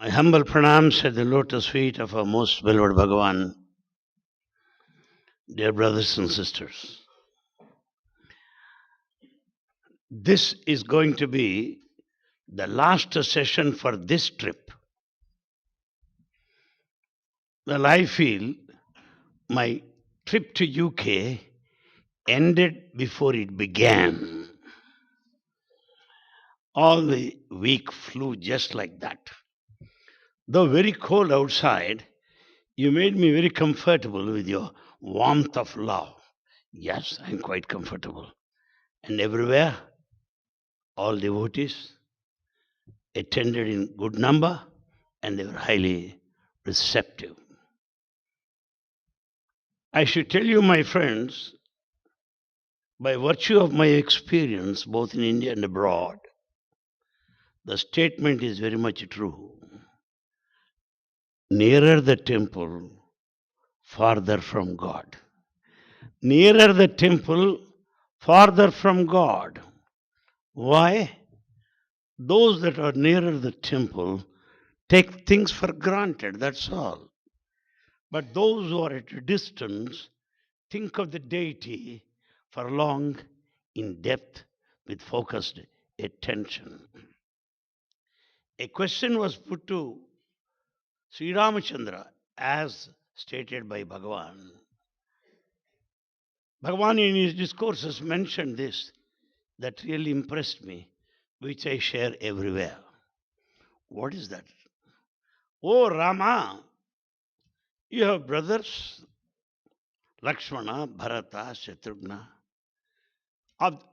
My humble pranams at the lotus feet of our most beloved Bhagawan, dear brothers and sisters. This is going to be the last session for this trip. Well, I feel my trip to UK ended before it began. All the week flew just like that. Though very cold outside, you made me very comfortable with your warmth of love. Yes, I'm quite comfortable. And everywhere, all devotees attended in good number and they were highly receptive. I should tell you, my friends, by virtue of my experience both in India and abroad, the statement is very much true. Nearer the temple, farther from God. Nearer the temple, farther from God. Why? Those that are nearer the temple take things for granted, that's all. But those who are at a distance think of the deity for long, in depth, with focused attention. A question was put to Sri Ramachandra as stated by Bhagawan. Bhagawan in his discourses mentioned this that really impressed me, which I share everywhere. What is that? Oh Rama, you have brothers, Lakshmana, Bharata, Shatrughna.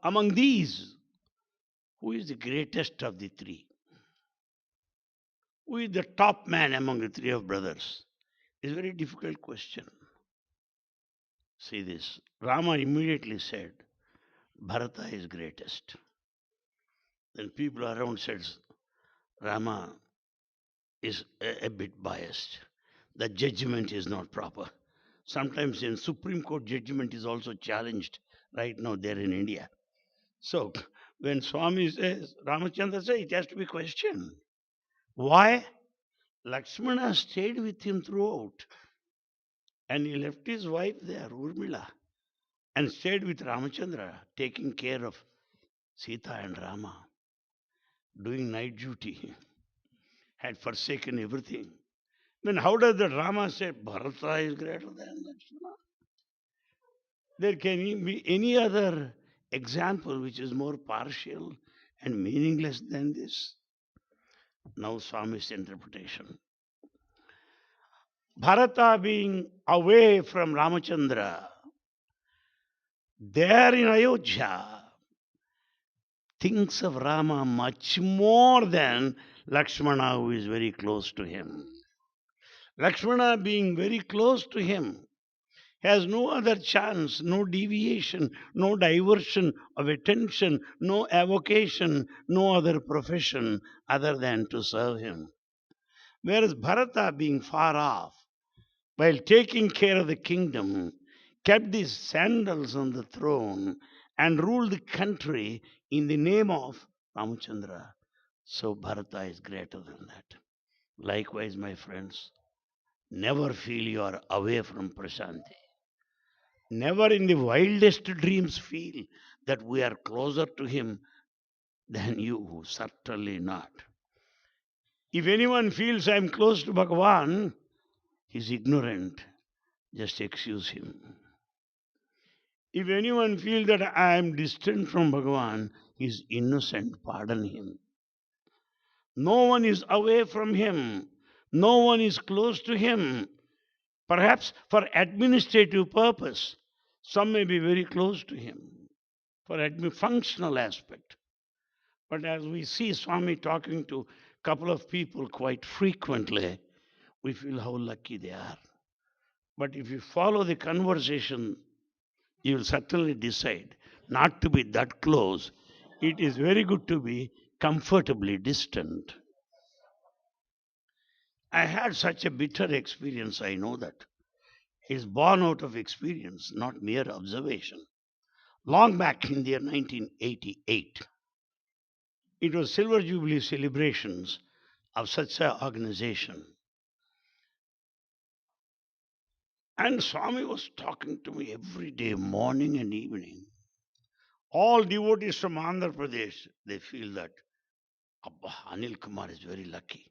Among these, who is the greatest of the three? Who is the top man among the three of brothers? It's a very difficult question. See this. Rama immediately said, Bharata is greatest. Then people around said, Rama is a bit biased. The judgment is not proper. Sometimes in Supreme Court judgment is also challenged right now there in India. So when Swami says, Ramachandra says, it has to be questioned. Why? Lakshmana stayed with him throughout. And he left his wife there, Urmila, and stayed with Ramachandra, taking care of Sita and Rama, doing night duty, had forsaken everything. Then how does the Rama say Bharata is greater than Lakshmana? There can be any other example which is more partial and meaningless than this. Now Swami's interpretation. Bharata being away from Ramachandra, there in Ayodhya, thinks of Rama much more than Lakshmana, who is very close to him. Lakshmana being very close to him has no other chance, no deviation, no diversion of attention, no avocation, no other profession other than to serve him. Whereas Bharata being far off, while taking care of the kingdom, kept his sandals on the throne and ruled the country in the name of Ramachandra. So Bharata is greater than that. Likewise, my friends, never feel you are away from Prashanti. Never in the wildest dreams feel that we are closer to him than you. Certainly not. If anyone feels I am close to Bhagavan, he is ignorant. Just excuse him. If anyone feels that I am distant from Bhagavan, he is innocent. Pardon him. No one is away from him. No one is close to him. Perhaps for administrative purpose, some may be very close to him for functional aspect. But as we see Swami talking to a couple of people quite frequently, we feel how lucky they are. But if you follow the conversation, you will certainly decide not to be that close. It is very good to be comfortably distant. I had such a bitter experience, I know that. It's born out of experience, not mere observation. Long back in the year 1988, it was Silver Jubilee celebrations of such an organization. And Swami was talking to me every day, morning and evening. All devotees from Andhra Pradesh, they feel that Abba, Anil Kumar is very lucky.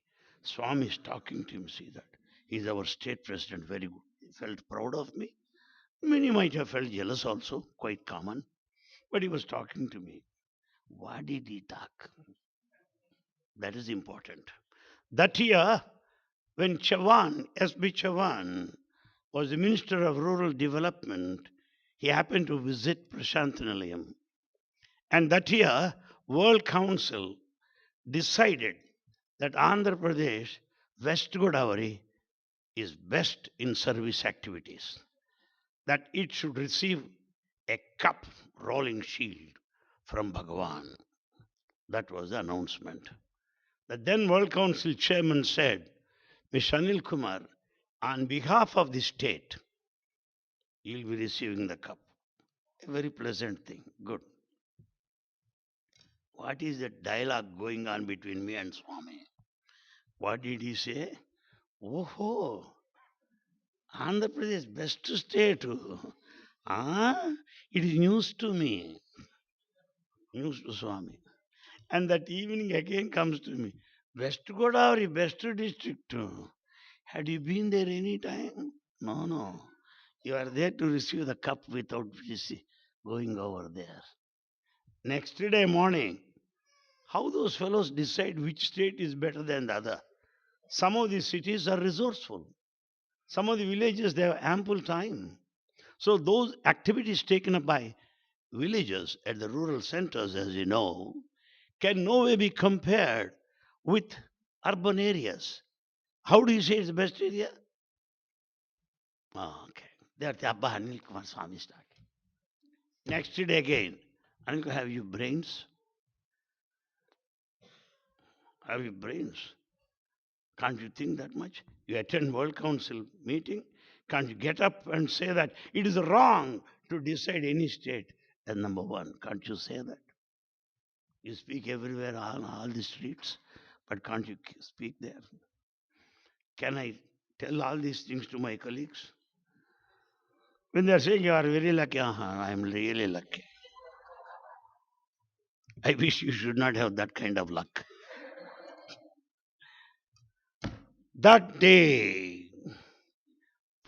Swami is talking to him, see that. He's our state president, very good. He felt proud of me. Many might have felt jealous also, quite common. But he was talking to me. What did he talk? That is important. That year, when Chavan, S.B. Chavan, was the Minister of Rural Development, he happened to visit Prashantanalayam. And that year, World Council decided that Andhra Pradesh, West Godavari, is best in service activities, that it should receive a cup rolling shield from Bhagawan. That was the announcement. The then World Council chairman said, Mr. Anil Kumar, on behalf of the state, you'll be receiving the cup. A very pleasant thing. Good. What is the dialogue going on between me and Swami? What did he say? Oh, Andhra Pradesh, best state. Ah, it is news to me. News to Swami. And that evening again comes to me. West Godavari, best district. Had you been there any time? No, no. You are there to receive the cup without going over there. Next day morning, how those fellows decide which state is better than the other? Some of these cities are resourceful. Some of the villages, they have ample time. So those activities taken up by villages at the rural centers, as you know, can no way be compared with urban areas. How do you say it's the best area? Oh, okay. There the Abba Anil Kumar Swami started. Next day again, Anil, have you brains? Have you brains? Can't you think that much? You attend World Council meeting, can't you get up and say that it is wrong to decide any state as number one? Can't you say that? You speak everywhere on all the streets, but can't you speak there? Can I tell all these things to my colleagues? When they're saying you are very lucky, I'm really lucky. I wish you should not have that kind of luck. That day,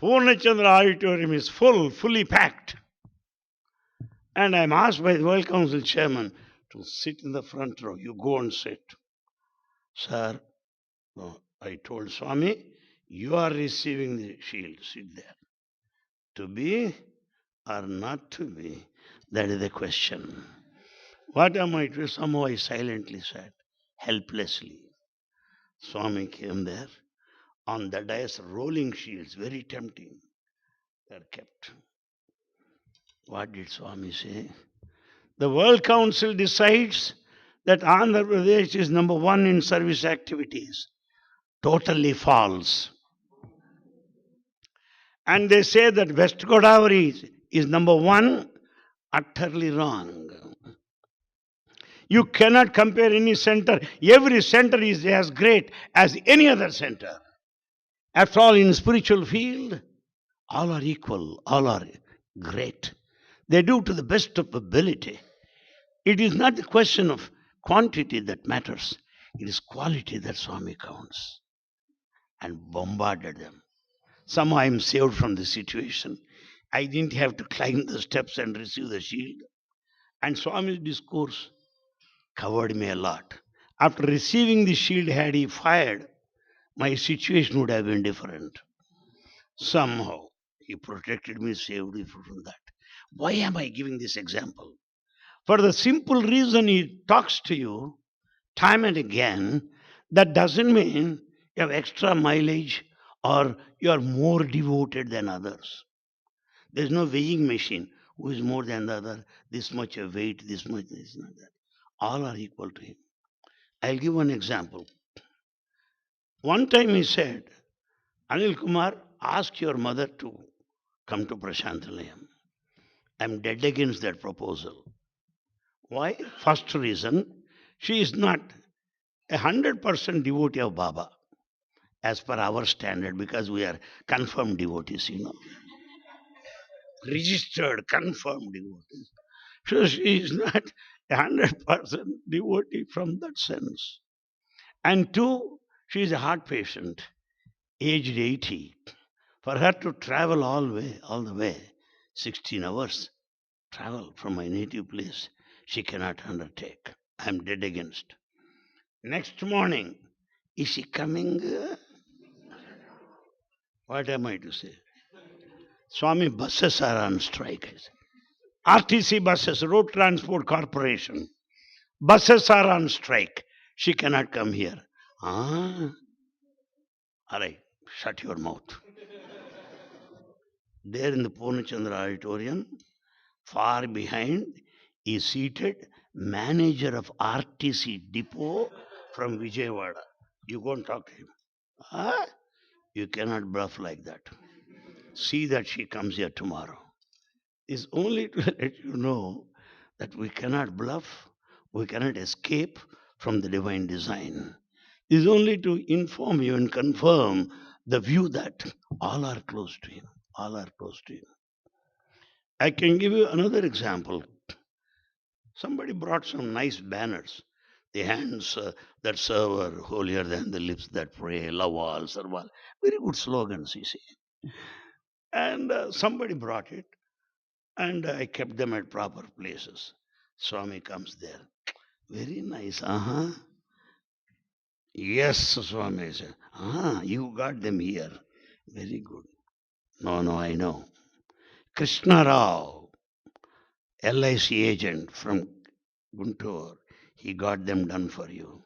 Purnachandra Auditorium is fully packed. And I'm asked by the World Council chairman to sit in the front row. You go and sit. Sir, no, I told Swami, you are receiving the shield. Sit there. To be or not to be, that is the question. What am I to do? Somehow I silently said, helplessly. Swami came there. On the dais, rolling shields, very tempting. They are kept. What did Swami say? The World Council decides that Andhra Pradesh is number one in service activities. Totally false. And they say that West Godavari is number one. Utterly wrong. You cannot compare any center. Every center is as great as any other center. After all, in spiritual field, all are equal, all are great. They do to the best of ability. It is not the question of quantity that matters. It is quality that Swami counts. And bombarded them. Somehow I am saved from the situation. I didn't have to climb the steps and receive the shield. And Swami's discourse covered me a lot. After receiving the shield, had he fired, my situation would have been different. Somehow he protected me, saved me from that. Why am I giving this example? For the simple reason he talks to you time and again, that doesn't mean you have extra mileage or you are more devoted than others. There's no weighing machine who is more than the other, this much of weight, this much, this, not that. All are equal to him. I'll give one example. One time he said, Anil Kumar, ask your mother to come to Prashanthalayam. I'm dead against that proposal. Why? First reason, she is not 100% devotee of Baba, as per our standard, because we are confirmed devotees, registered, confirmed devotees. So she is not 100% devotee from that sense. And two, she is a heart patient, aged 80. For her to travel all the way, 16 hours, travel from my native place, she cannot undertake. I am dead against. Next morning, is she coming? What am I to say? Swami, buses are on strike. RTC buses, Road Transport Corporation. Buses are on strike. She cannot come here. Ah, all right, shut your mouth. There in the Purnachandra auditorium, far behind, is seated manager of RTC depot from Vijayawada. You go and talk to him. Ah, you cannot bluff like that. See that she comes here tomorrow. Is only to let you know that we cannot bluff, we cannot escape from the divine design. Is only to inform you and confirm the view that all are close to him. All are close to him. I can give you another example. Somebody brought some nice banners. The hands that serve are holier than the lips that pray, love all, serve all. Very good slogans, you see. And somebody brought it, and I kept them at proper places. Swami comes there. Very nice, Yes, Swami said. You got them here. Very good. No, I know. Krishna Rao, LIC agent from Guntur, he got them done for you.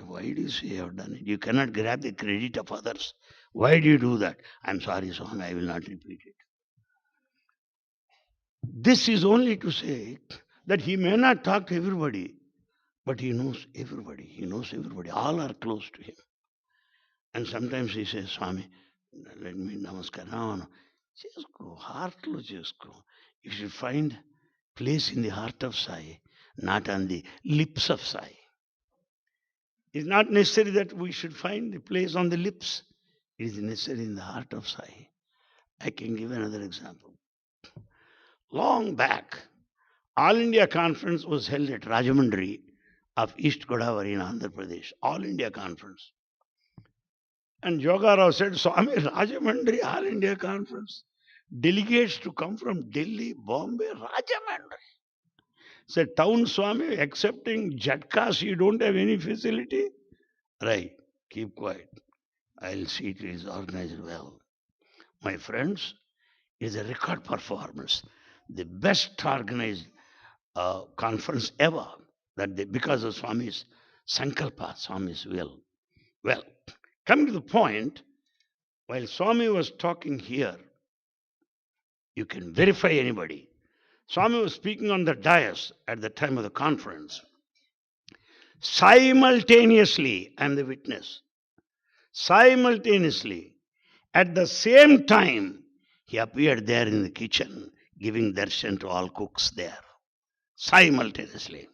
Why do you say you have done it? You cannot grab the credit of others. Why do you do that? I'm sorry, Swami, I will not repeat it. This is only to say that he may not talk to everybody, but he knows everybody. He knows everybody. All are close to him. And sometimes he says, Swami, let me namaskar. No. Just go, heartlo just go. You should find place in the heart of Sai, not on the lips of Sai. It's not necessary that we should find the place on the lips. It is necessary in the heart of Sai. I can give another example. Long back, All India Conference was held at Rajamundry of East Godavari in Andhra Pradesh. All India Conference. And Jogarao said, Swami, Rajamundry, All India Conference. Delegates to come from Delhi, Bombay, Rajamundry. Said, town Swami, accepting Jatkas, you don't have any facility? Right, keep quiet. I'll see it is organized well. My friends, it is a record performance. The best organized conference ever. Because of Swami's Sankalpa, Swami's will. Well, coming to the point, while Swami was talking here, you can verify anybody. Swami was speaking on the dais at the time of the conference. Simultaneously, I am the witness. Simultaneously, at the same time, he appeared there in the kitchen, giving darshan to all cooks there. Simultaneously.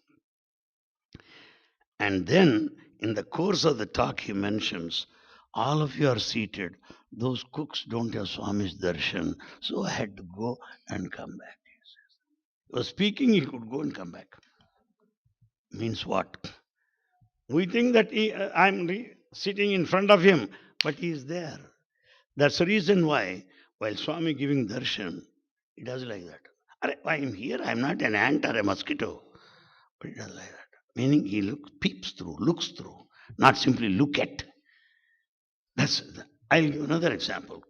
And then, in the course of the talk, he mentions, all of you are seated. Those cooks don't have Swami's darshan, so I had to go and come back. He was speaking, he could go and come back. Means what? We think that I'm sitting in front of him, but he is there. That's the reason why, while Swami giving darshan, he does like that. I am here, I am not an ant or a mosquito. But he does like that. Meaning he looks through, not simply look at. I'll give another example.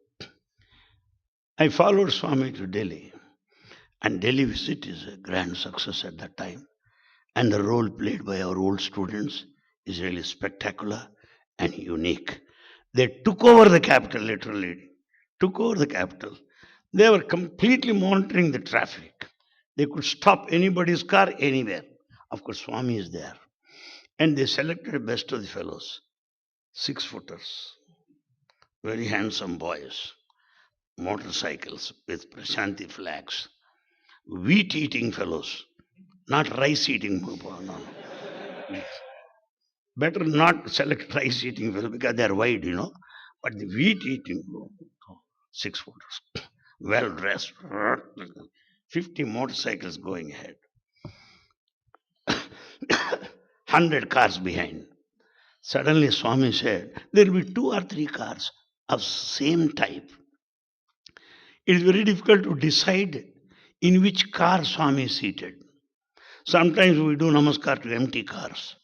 I followed Swami to Delhi, and Delhi visit is a grand success at that time. And the role played by our old students is really spectacular and unique. They took over the capital, literally. Took over the capital. They were completely monitoring the traffic. They could stop anybody's car anywhere. Of course, Swami is there. And they selected the best of the fellows. 6-footers. Very handsome boys. Motorcycles with Prashanti flags. Wheat-eating fellows. Not rice-eating. No. Better not select rice eating well because they are wide, But the wheat eating, 6 footers, well dressed, 50 motorcycles going ahead, 100 cars behind. Suddenly, Swami said, there will be 2 or 3 cars of same type. It is very difficult to decide in which car Swami is seated. Sometimes we do namaskar to empty cars.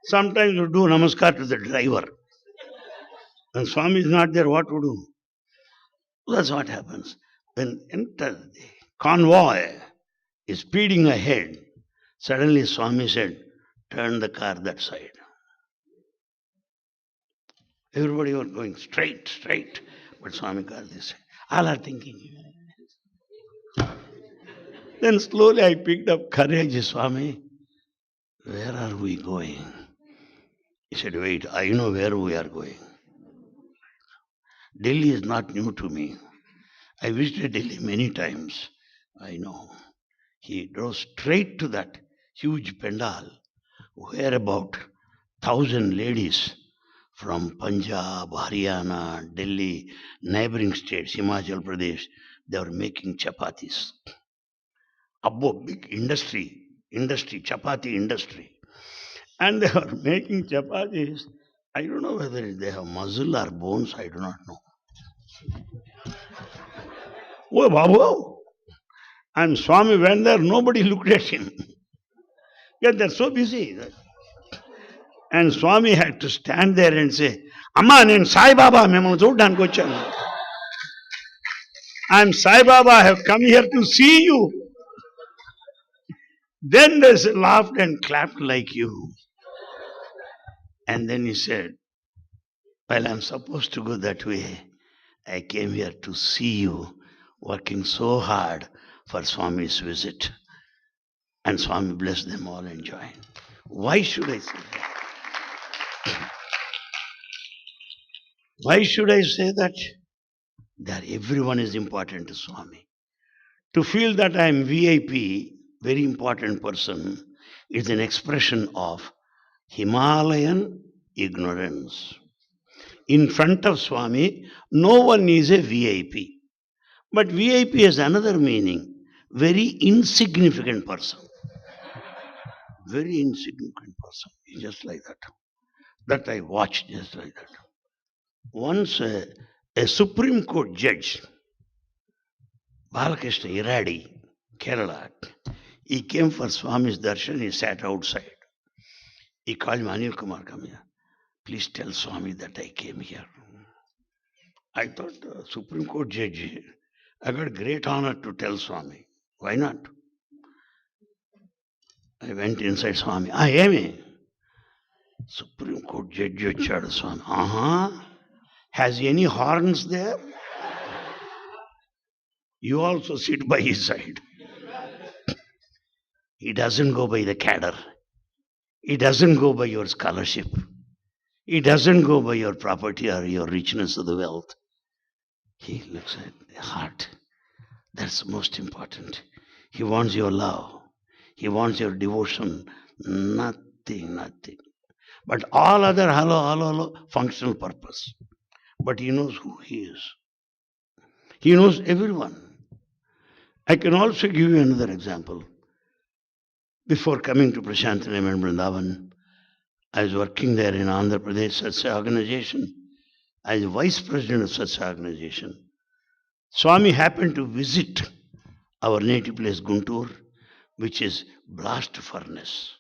Sometimes we do namaskar to the driver. When Swami is not there, what to do? That's what happens. When the convoy is speeding ahead, suddenly Swami said, turn the car that side. Everybody was going straight. But Swami got this. All are thinking. Then slowly I picked up courage, Swami. Where are we going? He said, wait, I know where we are going. Delhi is not new to me. I visited Delhi many times. I know. He drove straight to that huge pandal where about 1,000 ladies from Punjab, Haryana, Delhi, neighboring states, Himachal Pradesh, they were making chapatis. Abbo, big industry, chapati industry. And they were making chapatis. I don't know whether they have muscle or bones, I do not know. Oh, Babu! And Swami went there, nobody looked at him. Yeah, they're so busy. And Swami had to stand there and say, Amma, nenu Sai Baba memanu chuddaniki vachanu. I'm Sai Baba, I have come here to see you. Then they laughed and clapped like you. And then he said, well, I'm supposed to go that way. I came here to see you working so hard for Swami's visit. And Swami blessed them all and joined. Why should I say that? Why should I say that? That everyone is important to Swami. To feel that I am VIP, very important person, is an expression of Himalayan ignorance. In front of Swami, no one is a VIP. But VIP has another meaning, very insignificant person. Very insignificant person, just like that. That I watched just like that. Once a Supreme Court judge, Balakrishna Iradi, Kerala, he came for Swami's darshan, he sat outside. He called me, Anil Kumar, come here. Please tell Swami that I came here. I thought, Supreme Court judge, I got great honor to tell Swami. Why not? I went inside Swami. Amy. Supreme Court judge వచ్చాడు Swami. Has he any horns there? You also sit by his side. He doesn't go by the cadre. He doesn't go by your scholarship. He doesn't go by your property or your richness of the wealth. He looks at the heart. That's most important. He wants your love. He wants your devotion. Nothing. But all other hello, functional purpose. But he knows who he is. He knows everyone. I can also give you another example. Before coming to Prashantalam and Brindavan, I was working there in Andhra Pradesh Sathya organization. I was vice president of Sathya organization. Swami happened to visit our native place Guntur, which is blast furnace.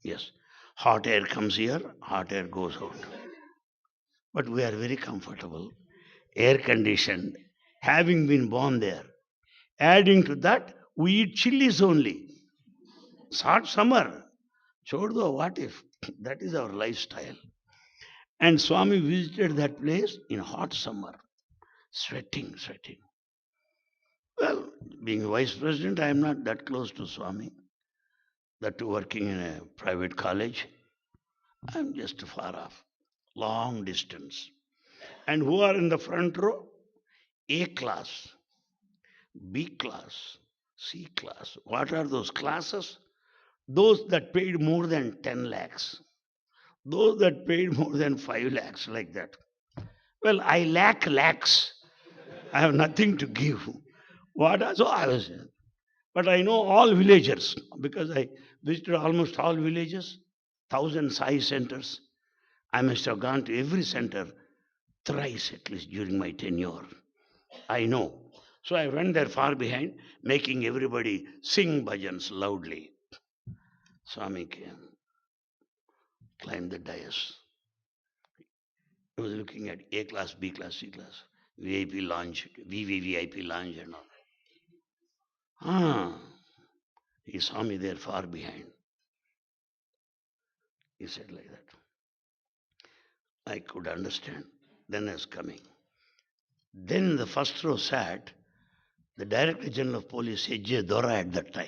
Yes, hot air comes here, hot air goes out. But we are very comfortable, air conditioned, having been born there. Adding to that, we eat chilies only. It's hot summer. Choddo, what if? That is our lifestyle. And Swami visited that place in hot summer, sweating. Well, being vice president, I am not that close to Swami. That too working in a private college. I am just far off, long distance. And who are in the front row? A class, B class, C class. What are those classes? those that paid more than 10 lakhs, those that paid more than 5 lakhs, like that. Well, I lack lakhs. I have nothing to give. What? So I was, but I know all villagers because I visited almost all villages, thousand Sai centers. I must have gone to every center thrice at least during my tenure. I know. So I went there far behind, making everybody sing bhajans loudly. Swami came, climbed the dais. He was looking at A class, B class, C class, VIP lounge, VVVIP lounge and all. Ah, he saw me there far behind. He said like that. I could understand. Then I was coming. Then in the first row sat the Director General of Police, H.J. Dora at that time.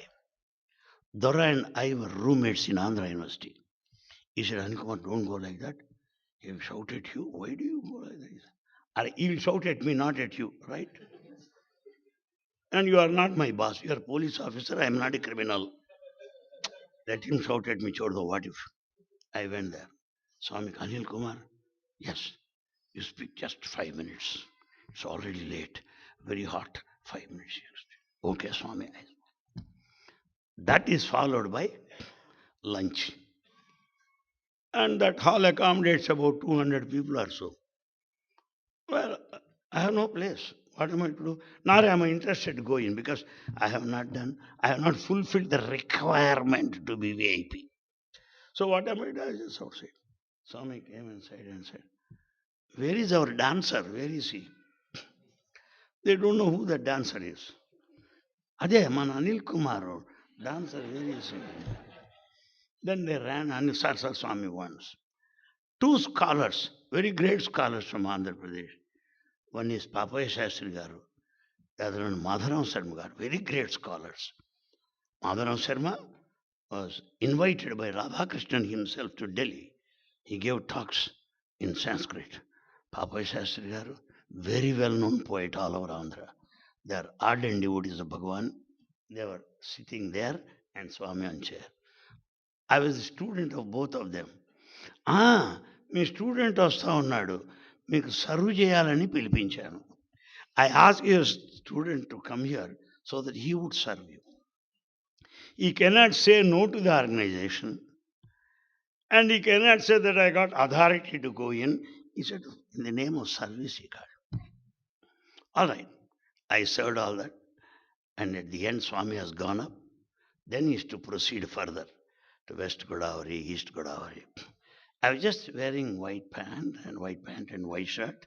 Dora and I were roommates in Andhra University. He said, Anil Kumar, don't go like that. He'll shout at you. Why do you go like that? He'll shout at me, not at you, right? And you are not my boss. You are a police officer. I am not a criminal. Let him shout at me, Chodo, what if? I went there. Swami, Anil Kumar, yes, you speak just 5 minutes. It's already late. Very hot. 5 minutes. Okay, Swami. That is followed by lunch. And that hall accommodates about 200 people or so. Well, I have no place. What am I to do? Nor am I interested to go in because I have not fulfilled the requirement to be VIP. So what am I to do? I just outside. Swami came inside and said, where is our dancer? Where is he? They don't know who the dancer is. Ade, man Anil Kumar, or dancer, where is he? Then they ran Anil Sarsa Swami once. Two scholars, very great scholars from Andhra Pradesh. One is Papaya Shastri Garu, the other one Madharam Sharma Garu, very great scholars. Madharam Sharma was invited by Radhakrishnan himself to Delhi. He gave talks in Sanskrit. Papaya Shastri Garu, very well known poet all over Andhra. They are ardent devotees of Bhagawan. They were sitting there and Swami on chair. I was a student of both of them. Me student వస్తా ఉన్నాడు మీకు serve చేయాలని పిలిపించాను. I asked your student to come here so that he would serve you. He cannot say no to the organization and he cannot say that I got authority to go in. He said, in the name of service, he got. All right. I served all that. And at the end, Swami has gone up. Then he is to proceed further to West Godavari, East Godavari. I was just wearing white pant and white shirt,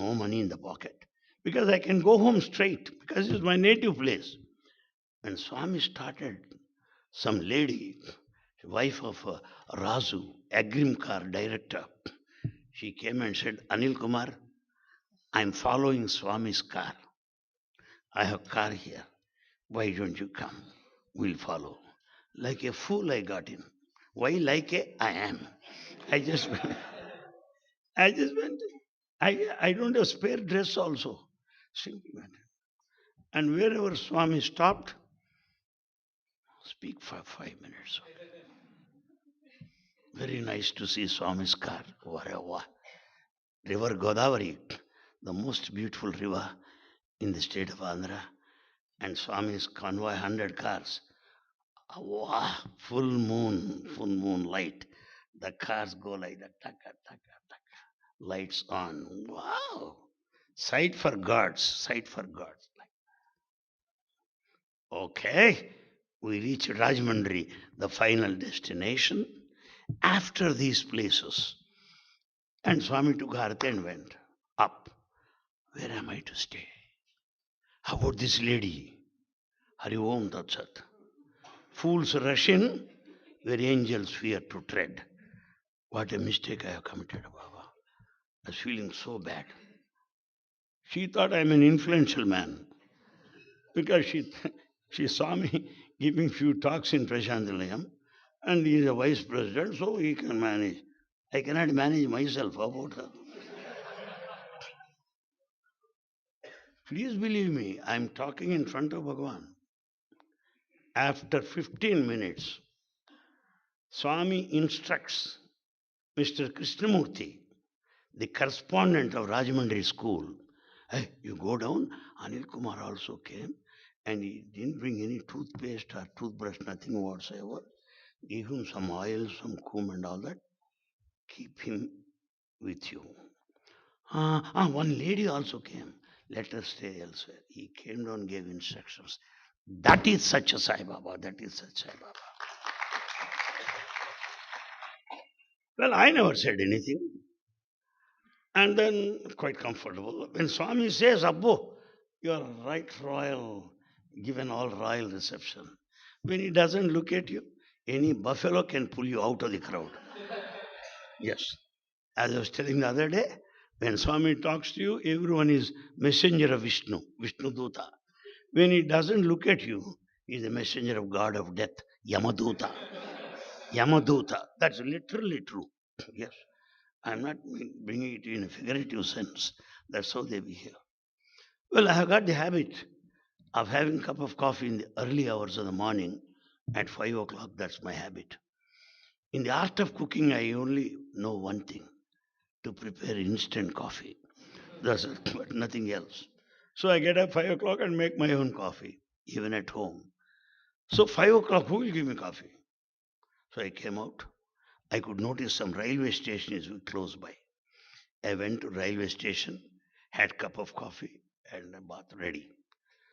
no money in the pocket, because I can go home straight, because it's my native place. And Swami started, some lady, wife of Razu, Agrimcar director, she came and said, Anil Kumar, I'm following Swami's car. I have a car here. Why don't you come? We'll follow. Like a fool, I got in. Why like a? I am. I just went. I don't have spare dress also. Simply went. And wherever Swami stopped, speak for 5 minutes. Very nice to see Swami's car. River Godavari, the most beautiful river in the state of Andhra. And Swami's convoy, 100 cars. Wow, full moon light. The cars go like that, taka, taka, taka. Lights on. Wow. Sight for gods. Okay. We reached Rajmundry, the final destination. After these places, and Swami took Arati and went up. Where am I to stay? How about this lady? Hari Om Tat Sat. Fools rush in where angels fear to tread. What a mistake I have committed, Baba. I was feeling so bad. She thought I'm an influential man because she saw me giving few talks in Prashantalayam and he is a vice president, so he can manage. I cannot manage myself. How about her? Please believe me, I'm talking in front of Bhagawan. After 15 minutes, Swami instructs Mr. Krishnamurti, the correspondent of Rajamandri school. Hey, you go down. Anil Kumar also came, and he didn't bring any toothpaste or toothbrush, nothing whatsoever. Give him some oil, some comb, and all that. Keep him with you. One lady also came. Let her stay elsewhere. He came down, gave instructions. That is such a Sai Baba. That is such Sai Baba. Well, I never said anything. And then, quite comfortable. When Swami says, Abbo, you are right royal, given all royal reception. When he doesn't look at you, any buffalo can pull you out of the crowd. Yes. As I was telling the other day, when Swami talks to you, everyone is messenger of Vishnu, Vishnu Duta. When he doesn't look at you, he is a messenger of God of death, Yamaduta. Yamaduta. That's literally true. Yes. I'm not bringing it in a figurative sense. That's how they behave. Well, I have got the habit of having a cup of coffee in the early hours of the morning at 5 o'clock. That's my habit. In the art of cooking, I only know one thing: to prepare instant coffee. That's it, but nothing else. So I get up 5 o'clock and make my own coffee, even at home. So 5 o'clock, who will give me coffee? So I came out. I could notice some railway station is close by. I went to railway station, had cup of coffee and a bath ready.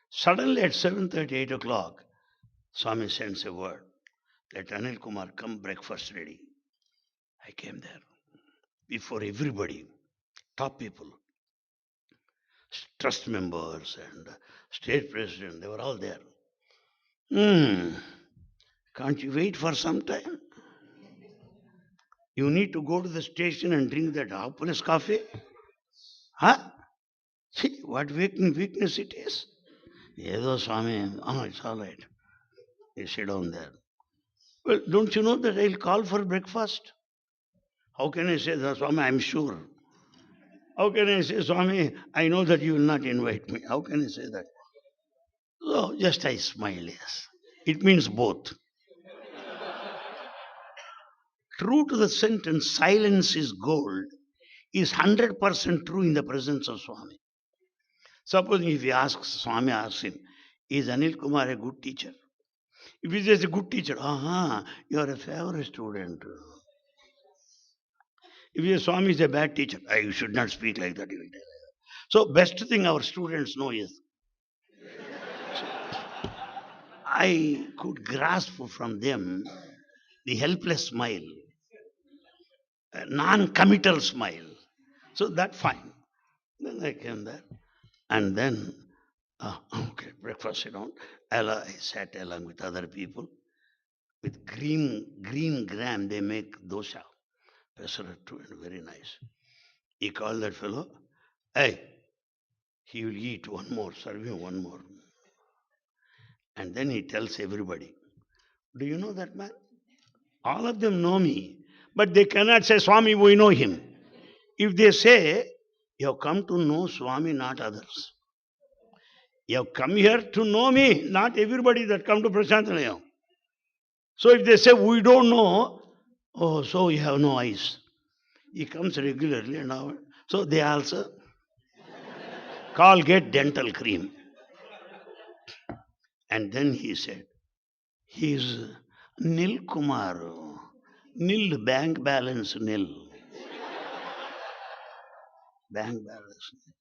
Suddenly at 7:30, 8 o'clock, Swami sends a word. Let Anil Kumar come, breakfast ready. I came there before everybody, top people, trust members and state president, they were all there. Can't you wait for some time? You need to go to the station and drink that half-place coffee? Huh? See what weakness it is. Yedo Swami, oh, it's all right. You sit down there. Well, don't you know that I'll call for breakfast? How can I say that, Swami? I'm sure. How can I say, Swami, I know that you will not invite me? How can I say that? So just I smile, yes. It means both. True to the sentence, silence is gold, is 100% true in the presence of Swami. Supposing if he asks, Swami asks him, is Anil Kumar a good teacher? If he says a good teacher, you are a favorite student. If your Swami is a bad teacher, you should not speak like that. So best thing our students know is, I could grasp from them the helpless smile, a non-committal smile. So that fine. Then I came there. And then, okay, breakfast, sit down. I sat along with other people. With green gram, they make dosha. Pesaratu, and very nice. He called that fellow, hey, he will eat one more, serve him one more. And then he tells everybody, do you know that man? All of them know me, but they cannot say, Swami, we know him. If they say, you have come to know Swami, not others. You have come here to know me, not everybody that come to Prashantalayam. So if they say, we don't know, oh, so you have no eyes. He comes regularly and now, so they also Colgate dental cream. And then he said, he is Nil Kumar, nil, bank balance nil. Bank balance nil.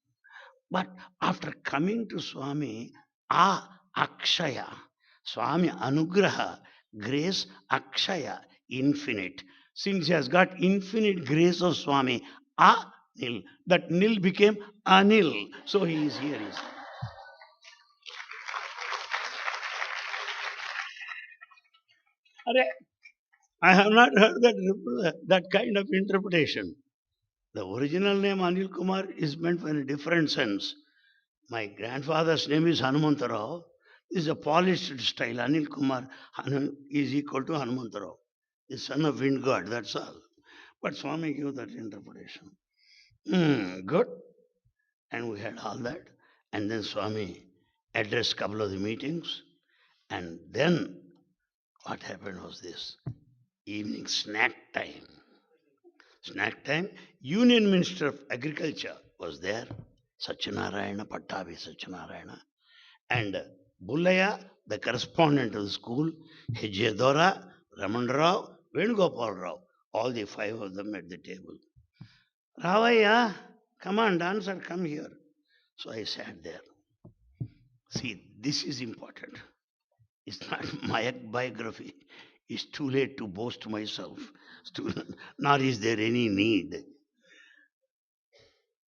But after coming to Swami, Akshaya, Swami Anugraha, grace Akshaya, infinite. Since he has got infinite grace of Swami, Nil, that Nil became Anil. So he is here. I have not heard that kind of interpretation. The original name Anil Kumar is meant for a different sense. My grandfather's name is Hanumantarao. This is a polished style. Anil Kumar is equal to Hanumantarao, the son of wind god, that's all. But Swami gave that interpretation. Good. And we had all that. And then Swami addressed a couple of the meetings. And then what happened was this. Evening snack time. Snack time. Union Minister of Agriculture was there. Satyanarayana, Pattabi Satyanarayana. And Bullaya, the correspondent of the school, Hejyadora, Raman Rao, Venugopal Rao. All the five of them at the table. Ravaya, come on, dancer, come here. So I sat there. See, this is important. It's not my biography. It's too late to boast myself. Nor is there any need.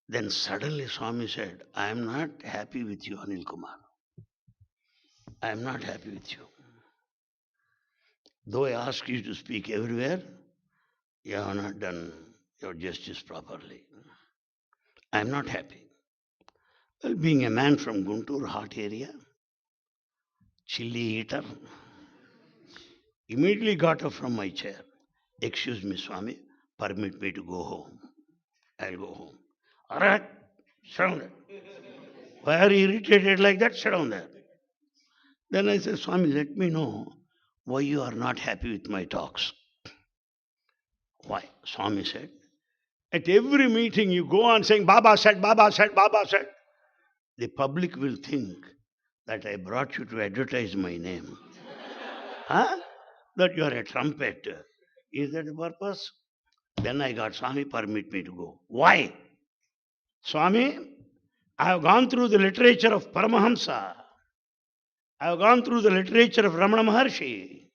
Then suddenly Swami said, I am not happy with you, Anil Kumar. I am not happy with you. Though I ask you to speak everywhere, you have not done your justice properly. I am not happy. Well, being a man from Guntur, hot area, chilly eater, immediately got up from my chair. Excuse me, Swami, permit me to go home. I'll go home. All right, sit down there. Why are you irritated like that? Sit down there. Then I said, Swami, let me know why you are not happy with my talks. Why? Swami said, at every meeting you go on saying, Baba said, Baba said, Baba said. The public will think that I brought you to advertise my name. Huh? That you are a trumpeter. Is that the purpose? Then I got, Swami, permit me to go. Why? Swami, I have gone through the literature of Paramahamsa. I have gone through the literature of Ramana Maharshi.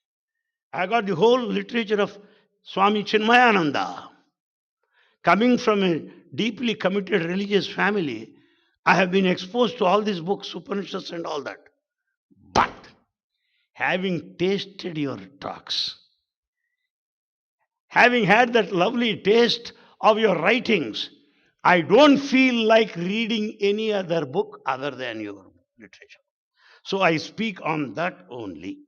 I got the whole literature of Swami Chinmayananda. Coming from a deeply committed religious family, I have been exposed to all these books, Upanishads and all that. But having tasted your talks, having had that lovely taste of your writings, I don't feel like reading any other book other than your literature. So I speak on that only.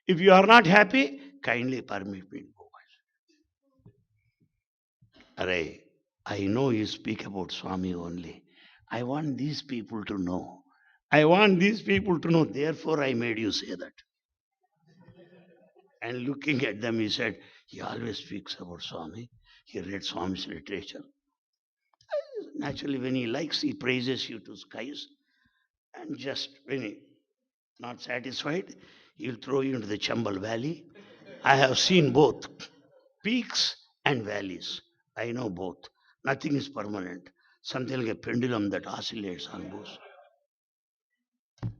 If you are not happy, kindly permit me to go. Array, I know you speak about Swami only. I want these people to know. I want these people to know. Therefore, I made you say that. And looking at them, he said, he always speaks about Swami. He read Swami's literature. Naturally, when he likes, he praises you to skies. And just when he not satisfied, he'll throw you into the Chambal Valley. I have seen both peaks and valleys. I know both. Nothing is permanent. Something like a pendulum that oscillates on both.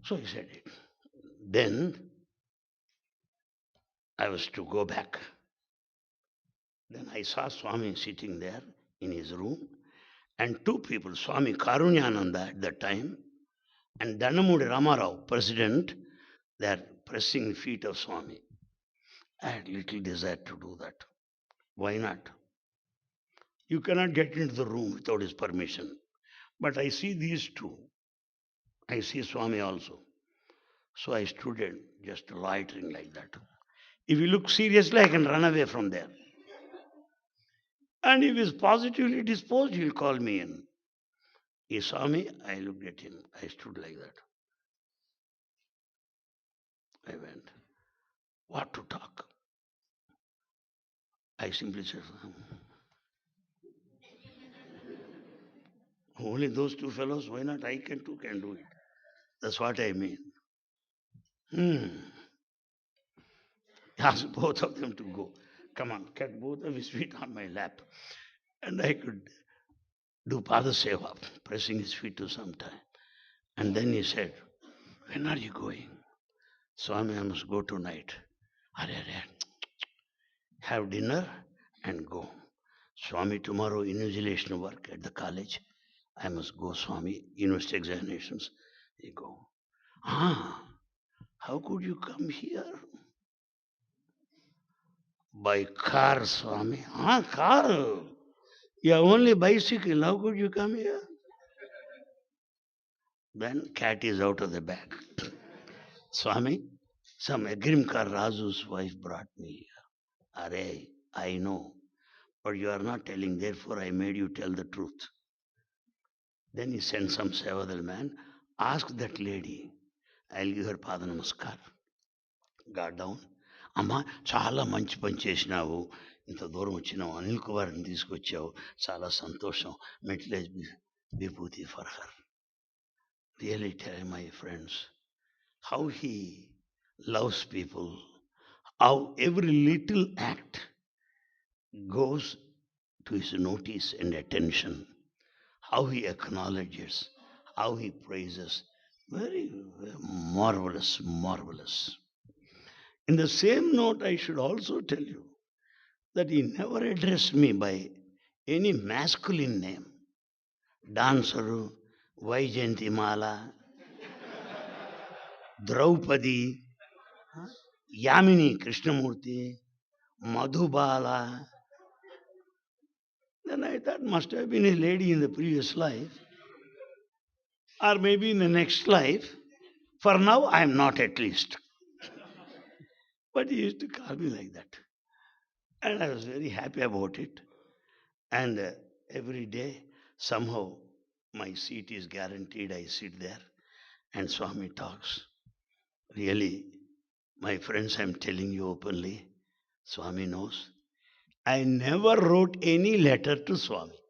So he said it. Then I was to go back. Then I saw Swami sitting there in his room, and two people, Swami Karunyananda at that time, and Danamudi Ramarao, president, they are pressing the feet of Swami. I had little desire to do that. Why not? You cannot get into the room without his permission. But I see these two. I see Swami also. So I stood in, just loitering like that. If he looks seriously, I can run away from there. And if he is positively disposed, he will call me in. He saw me, I looked at him. I stood like that. I went, what to talk? I simply said, only those two fellows, why not I can too can do it? That's what I mean. Ask both of them to go. Come on, get both of his feet on my lap. And I could do Pada Seva, pressing his feet to some time. And then he said, when are you going? Swami, I must go tonight. Have dinner and go. Swami, tomorrow invigilation work at the college. I must go, Swami. University examinations. You go. How could you come here? By car, Swami. Car. You have only bicycle. How could you come here? Then cat is out of the bag. Swami, some Agrimkar Raju's wife brought me here. Are, I know. But you are not telling, therefore I made you tell the truth. Then he sent some Sevadal man, ask that lady, I'll give her Pada Namaskar. Got down, అమ్మా చాలా మంచి పని చేసినావు, ఇంత దూరం వచ్చినావు, అనిల్ కుమార్ని తీసుకొచ్చావు, చాలా సంతోషం. మెట్లేజ్ విభూతి for her. Really tell my friends how he loves people, how every little act goes to his notice and attention, how he acknowledges, how he praises. Very marvelous, marvelous. In the same note, I should also tell you that he never addressed me by any masculine name. Dancer, Vaijayantimala, Draupadi, Yamini Krishnamurti, Madhubala. Then I thought must have been a lady in the previous life, or maybe in the next life. For now, I am not at least. But he used to call me like that. And I was very happy about it. And every day, somehow, my seat is guaranteed. I sit there and Swami talks. Really, my friends, I'm telling you openly, Swami knows. I never wrote any letter to Swami.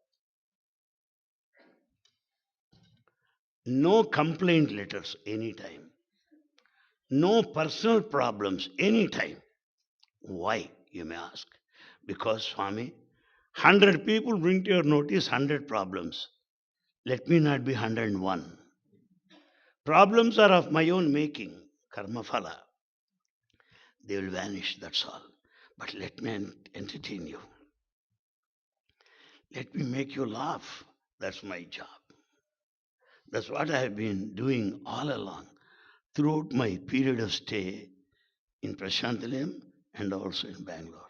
No complaint letters anytime. No personal problems anytime. Why, you may ask? Because Swami, 100 people bring to your notice 100 problems. Let me not be 101. Problems are of my own making, karma phala. They will vanish, that's all. But let me entertain you. Let me make you laugh. That's my job. That's what I have been doing all along, throughout my period of stay in Prashantilayam and also in Bangalore.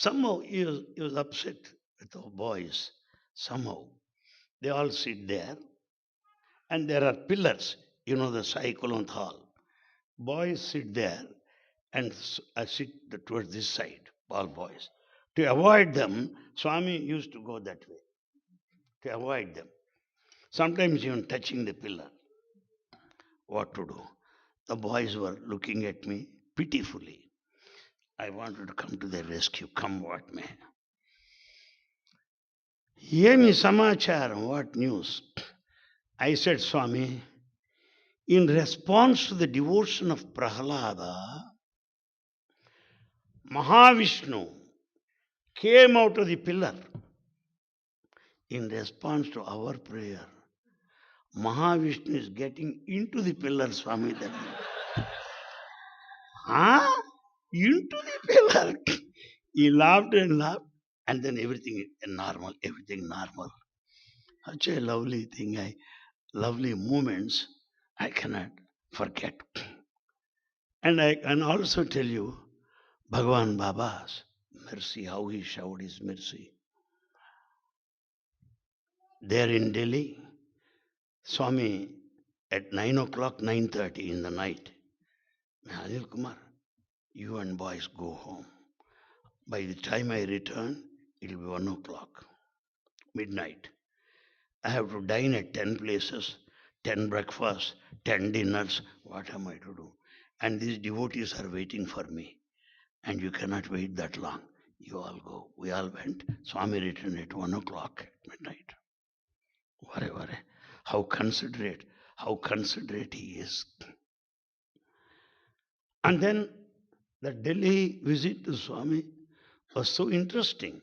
Somehow he was upset with our boys. Somehow. They all sit there. And there are pillars, the Saikulont Hall. Boys sit there and sit towards this side, all boys. To avoid them, Swami used to go that way. To avoid them. Sometimes even touching the pillar. What to do? The boys were looking at me pitifully. I wanted to come to their rescue, come what may. Yemi Samacharam, what news? I said, Swami, in response to the devotion of Prahlada, Mahavishnu came out of the pillar. In response to our prayer, Mahavishnu is getting into the pillar, Swami. Into the pillar. He laughed and laughed, and then everything normal. Such a lovely thing, lovely moments I cannot forget. And I can also tell you, Bhagawan Baba's mercy, how he showed his mercy. There in Delhi, Swami, at 9 o'clock, 9:30 in the night, Anil Kumar, you and boys go home. By the time I return, it will be 1 o'clock, midnight. I have to dine at 10 places, 10 breakfasts, 10 dinners. What am I to do? And these devotees are waiting for me. And you cannot wait that long. You all go. We all went. Swami returned at 1 o'clock at midnight. Whatever. How considerate he is. And then the Delhi visit to Swami was so interesting.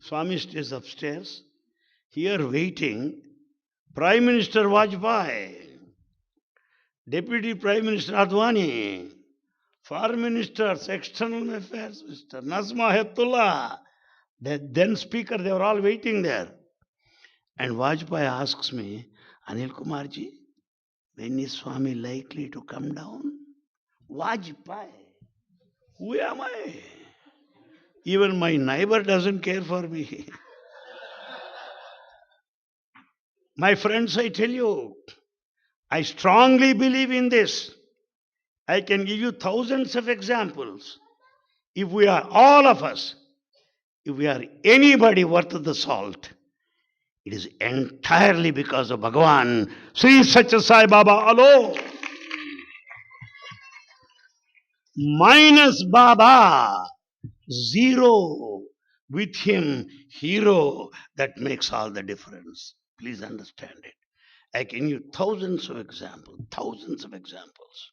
Swami stays upstairs. Here waiting, Prime Minister Vajpayee, Deputy Prime Minister Advani, Foreign Ministers, External Affairs Minister Nazma Heptullah, the then Speaker, they were all waiting there. And Vajpayee asks me, Anil Kumarji, when is Swami likely to come down? Vajpayee, who am I? Even my neighbor doesn't care for me. My friends, I tell you, I strongly believe in this. I can give you thousands of examples. If we are, all of us, if we are anybody worth the salt, it is entirely because of Bhagawan, Sri Sathya Sai Baba alone. minus Baba, zero. With him, hero. That makes all the difference. Please understand it. I can give thousands of examples, thousands of examples.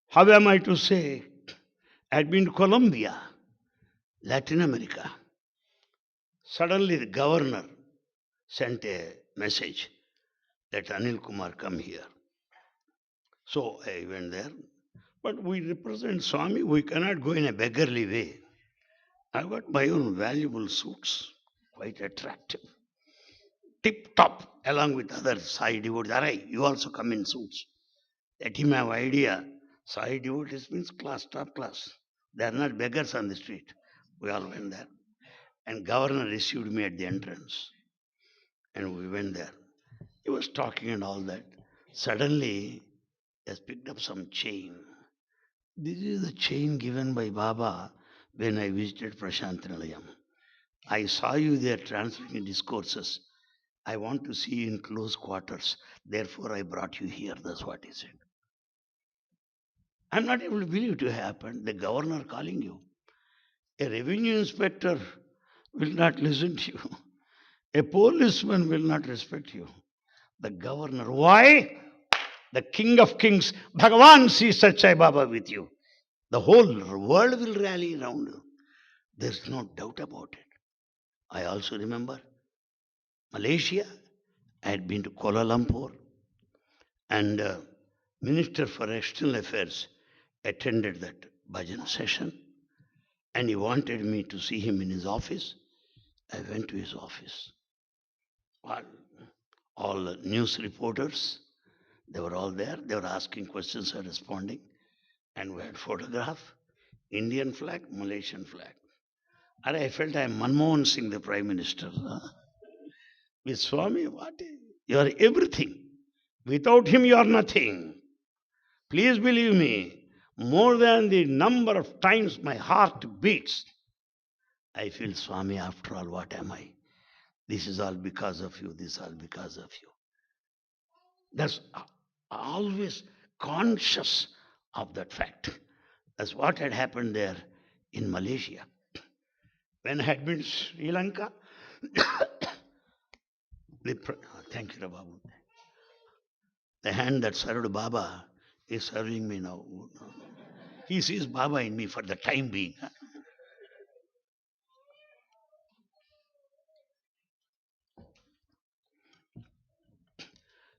How am I to say? I had been to Colombia, Latin America. Suddenly the governor sent a message that Anil Kumar come here. So I went there. But we represent Swami, we cannot go in a beggarly way. I got my own valuable suits, quite attractive. Tip top, along with other Sai devotees. Arai, you also come in suits. Let him have idea. Sai devotees means class, top class. They are not beggars on the street. We all went there. And governor received me at the entrance. And we went there. He was talking and all that. Suddenly, he has picked up some chain. This is the chain given by Baba when I visited Prashantinalayam. I saw you there translating discourses. I want to see you in close quarters. Therefore, I brought you here. That's what he said. I'm not able to believe it happened. The governor calling you. A revenue inspector will not listen to you. A policeman will not respect you. The governor. Why? The king of kings, Bhagawan sees Sathya Baba with you. The whole world will rally around you. There's no doubt about it. I also remember Malaysia. I had been to Kuala Lumpur, and Minister for External Affairs attended that bhajan session, and he wanted me to see him in his office. I went to his office. All news reporters, they were all there. They were asking questions and responding. And we had photograph, Indian flag, Malaysian flag. And I felt I am Manmohan Singh, the Prime Minister. With Swami, what? You are everything. Without him, you are nothing. Please believe me, more than the number of times my heart beats, I feel, Swami, after all, what am I? This is all because of you. This is all because of you. That's always conscious of that fact. That's what had happened there in Malaysia. When I had been to Sri Lanka, thank you, Babu. The hand that served Baba is serving me now. He sees Baba in me for the time being.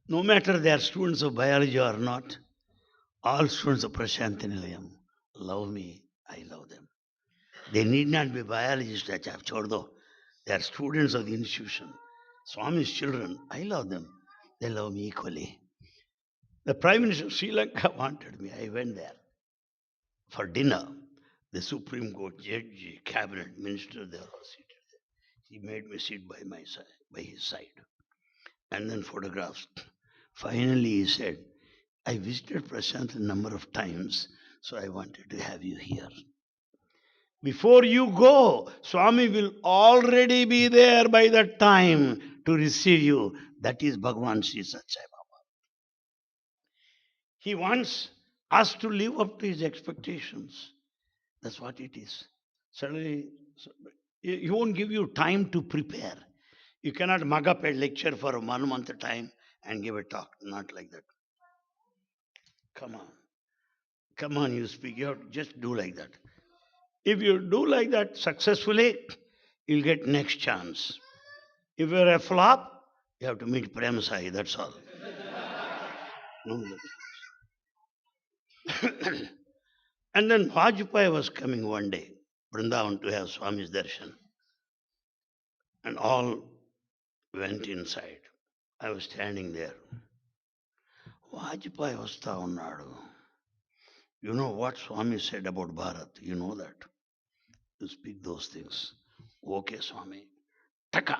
No matter they are students of biology or not, all students of Prashantinilayam love me, I love them. They need not be biologists, they are students of the institution. Swami's children, I love them. They love me equally. The Prime Minister of Sri Lanka wanted me. I went there for dinner. The Supreme Court judge, cabinet minister, they were all seated there. He made me sit by my side, by his side. And then photographs. Finally, he said, I visited Prashant a number of times, so I wanted to have you here. Before you go, Swami will already be there by that time to receive you. That is Bhagawan Sri Sathya Baba. He wants us to live up to his expectations. That's what it is. Suddenly, he won't give you time to prepare. You cannot mug up a lecture for 1 month time and give a talk. Not like that. Come on. Come on, you speak. You have to just do like that. If you do like that successfully, you'll get next chance. If you're a flop, you have to meet Prem Sai, that's all. No. And then Vajpayee was coming one day, Brindavan, to have Swami's darshan. And all went inside. I was standing there. Vajpayee vastha unnadu. You know what Swami said about Bharat? You know that. You speak those things. Okay, Swami. Taka.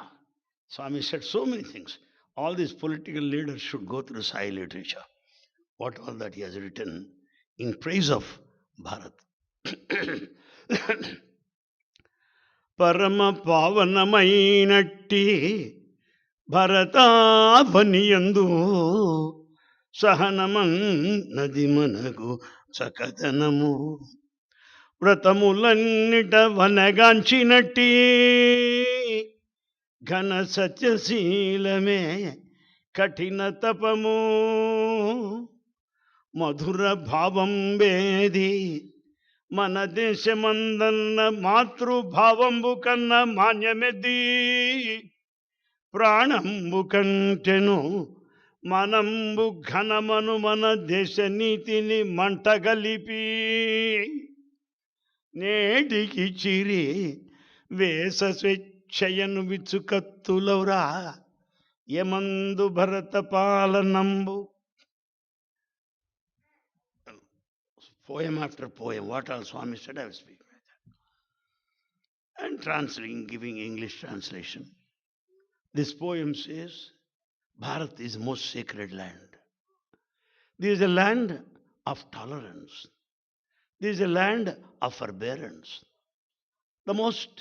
Swami said so many things. All these political leaders should go through Sai literature. What all that he has written in praise of Bharat. Parama pavanamainatti Bharata vaniyandu Sahanaman nadimanagu చకదనము వ్రతములన్నిట వనగాంచినట్టి ఘన సత్యశీలమే కఠిన తపము మధుర భావం వేది మన దేశమందన్న మాతృభావంబు కన్న మాన్యమెది ప్రాణంబు కంటెను మనంబు ఘనమను మన దేశ నీతిని మంటగలిపి నేటికి చిరి వేస స్వేచ్ఛయను విచుకత్తులౌరా యమందు భరత పాలనంబు. Poem after poem, what all Swami said, I will speak like that. And translating, giving English translation. This poem says, Bharat is the most sacred land. This is a land of tolerance. This is a land of forbearance. The most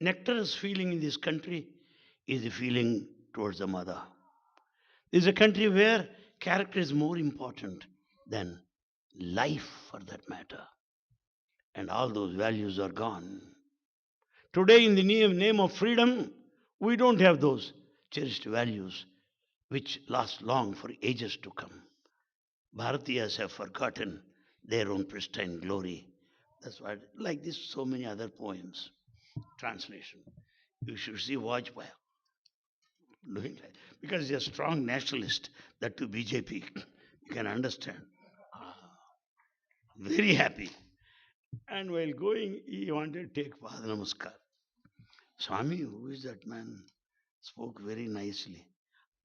nectarous feeling in this country is the feeling towards the mother. This is a country where character is more important than life, for that matter. And all those values are gone. Today, in the name of freedom, we don't have those cherished values which last long for ages to come. Bharatiyas have forgotten their own pristine glory. That's why, like this, so many other poems. Translation. You should see Vajpayee doing that. Because he's a strong nationalist, that to BJP. You can understand. Very happy. And while going, he wanted to take Pada Namaskar. Swami, who is that man? Spoke very nicely.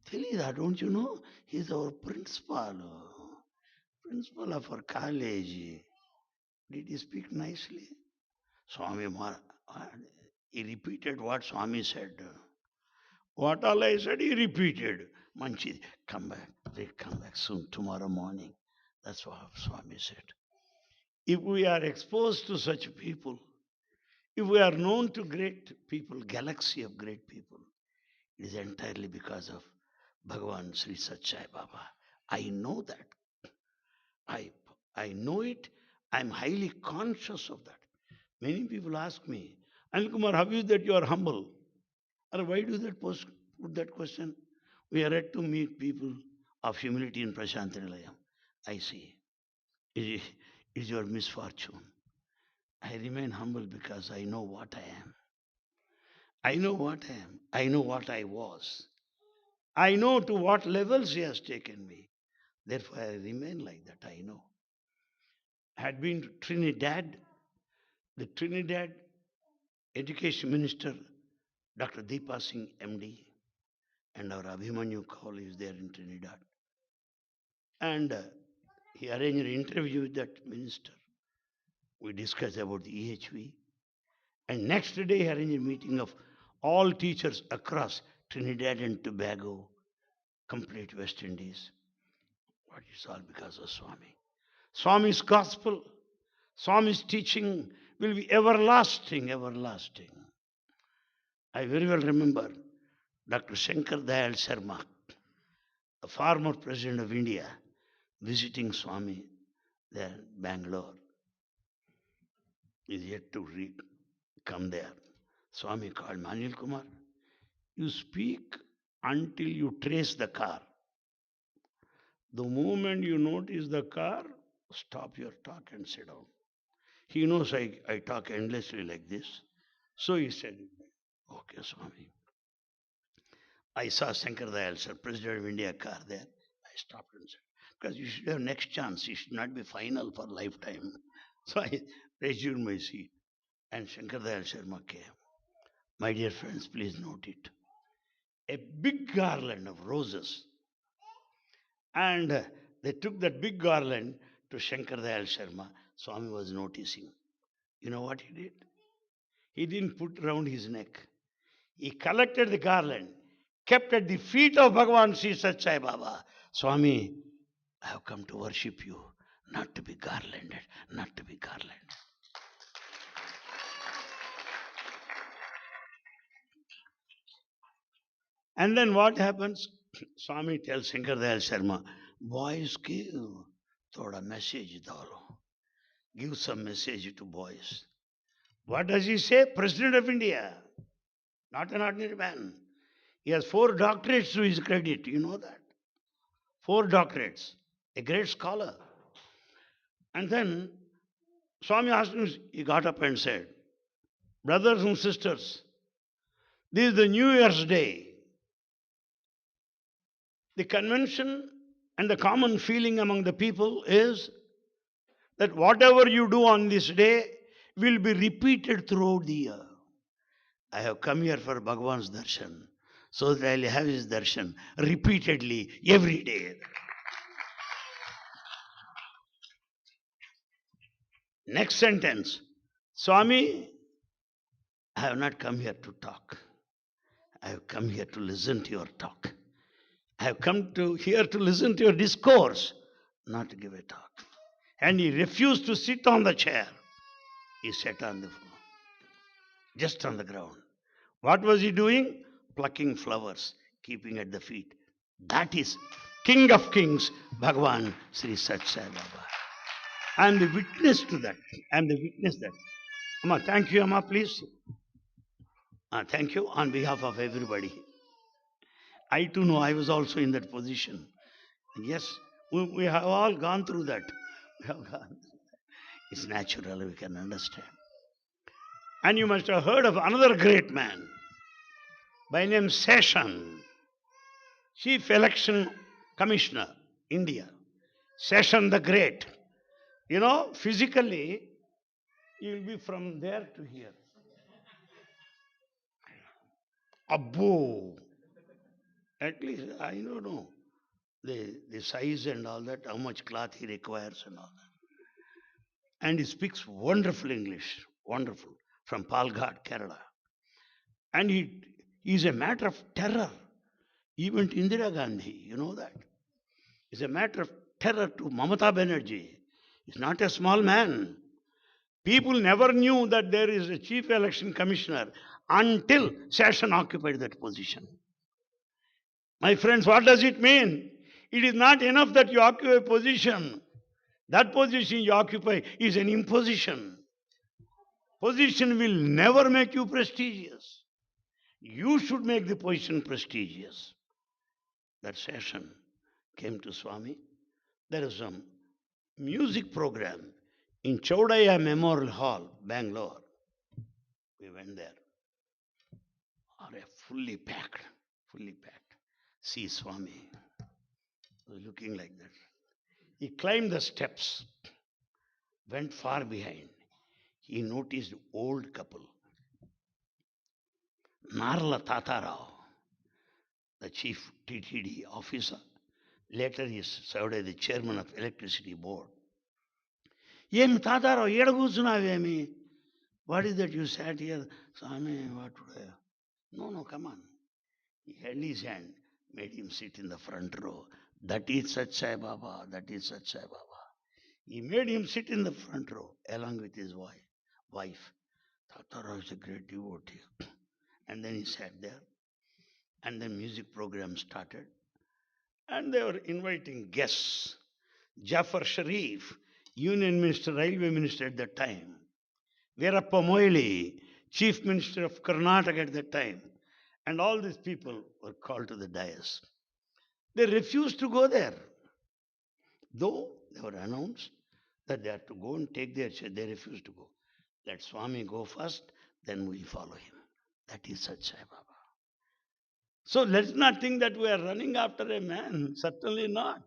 Tell you that, don't you know? He's our principal of our college. Did he speak nicely? Swami, he repeated what Swami said. What all I said, he repeated. Manchi, come back. They come back soon, tomorrow morning. That's what Swami said. If we are exposed to such people, if we are known to great people, galaxy of great people, it is entirely because of Bhagavan Sri Sathya Baba. I know that. I know it. I am highly conscious of that. Many people ask me, Anil Kumar, how is that you are humble? Or why do that put that question? We are yet to meet people of humility in Prashantanilayam. I see. It is your misfortune. I remain humble because I know what I am. I know what I am. I know what I was. I know to what levels he has taken me. Therefore, I remain like that. I know. I had been to Trinidad. The Trinidad Education Minister, Dr. Deepa Singh, MD, and our Abhimanyu Kaul is there in Trinidad. And he arranged an interview with that minister. We discussed about the EHV. And next day, he arranged a meeting of all teachers across Trinidad and Tobago, complete West Indies. What is all because of Swami. Swami's gospel, Swami's teaching will be everlasting, everlasting. I very well remember Dr. Shankar Dayal Sharma, the former president of India, visiting Swami there in Bangalore. He is yet to come there. Swami called me, Anil Kumar, you speak until you trace the car. The moment you notice the car, stop your talk and sit down. He knows I talk endlessly like this. So he said, okay, Swami. I saw Shankar Dayal, sir, President of India car there. I stopped and said, because you should have next chance. You should not be final for lifetime. So I resumed my seat. And Shankar Dayal Sharma came. My dear friends, please note it. A big garland of roses. And they took that big garland to Shankar Dayal Sharma. Swami was noticing. You know what he did? He didn't put around his neck. He collected the garland, kept at the feet of Bhagavan Sri Sathya Baba. Swami, I have come to worship you, not to be garlanded, not to be garlanded. And then what happens? Swami tells Shankar Dayal Sharma, boys ki thoda message dalo. give some message to boys. What does he say? President of India, not an ordinary man. He has 4 doctorates to his credit. You know that? 4 doctorates. A great scholar. And then Swami asked him, he got up and said, brothers and sisters, this is the New Year's Day. The convention and the common feeling among the people is that whatever you do on this day will be repeated throughout the year. I have come here for Bhagawan's darshan, so that I will have his darshan repeatedly every day. Next sentence, Swami, I have not come here to talk. I have come here to listen to your talk. I have come here to listen to your discourse, not to give a talk. And he refused to sit on the chair. He sat on the floor, just on the ground. What was he doing? Plucking flowers, keeping at the feet. That is King of Kings, Bhagavan Sri Sathya Sai Baba. I am the witness to that. I am the witness that. Amma, thank you, Amma, please. Thank you on behalf of everybody. I too know I was also in that position. Yes, we have all gone through that. We have gone. It's natural, we can understand. And you must have heard of another great man by name Session, Chief Election Commissioner, India. Session the Great. You know, physically, you will be from there to here. Abbo. At least, I don't know the size and all that, how much cloth he requires and all that. And he speaks wonderful English, wonderful, from Palghat, Kerala. And he is a matter of terror, even to Indira Gandhi, you know that. It's a matter of terror to Mamata Banerjee. He's not a small man. People never knew that there is a chief election commissioner until Session occupied that position. My friends, what does it mean? It is not enough that you occupy a position. That position you occupy is an imposition. Position will never make you prestigious. You should make the position prestigious. That Session came to Swami. There is some music program in Chaudaya Memorial Hall, Bangalore. We went there. Fully packed. See Swami was looking like that. He climbed the steps, went far behind. He noticed old couple. Narla Tatarao, the chief TTD officer. Later he served as the chairman of electricity board. Yem Tatarao, Yedaguzunavemi. What is that you sat here? Swami, what would I? No, come on. He held his hand, made him sit in the front row. That is Sathya Sai Baba, that is Sathya Sai Baba. He made him sit in the front row along with his wife. Tatarao is a great devotee. And then he sat there. And then music program started. And they were inviting guests. Jafar Sharif, Union Minister, Railway Minister at that time. Veerappa Moili, Chief Minister of Karnataka at that time. And all these people were called to the dais. They refused to go there. Though they were announced that they had to go and take their chair, they refused to go. Let Swami go first, then we follow him. That is Sathya Sai Baba. So let's not think that we are running after a man. Certainly not.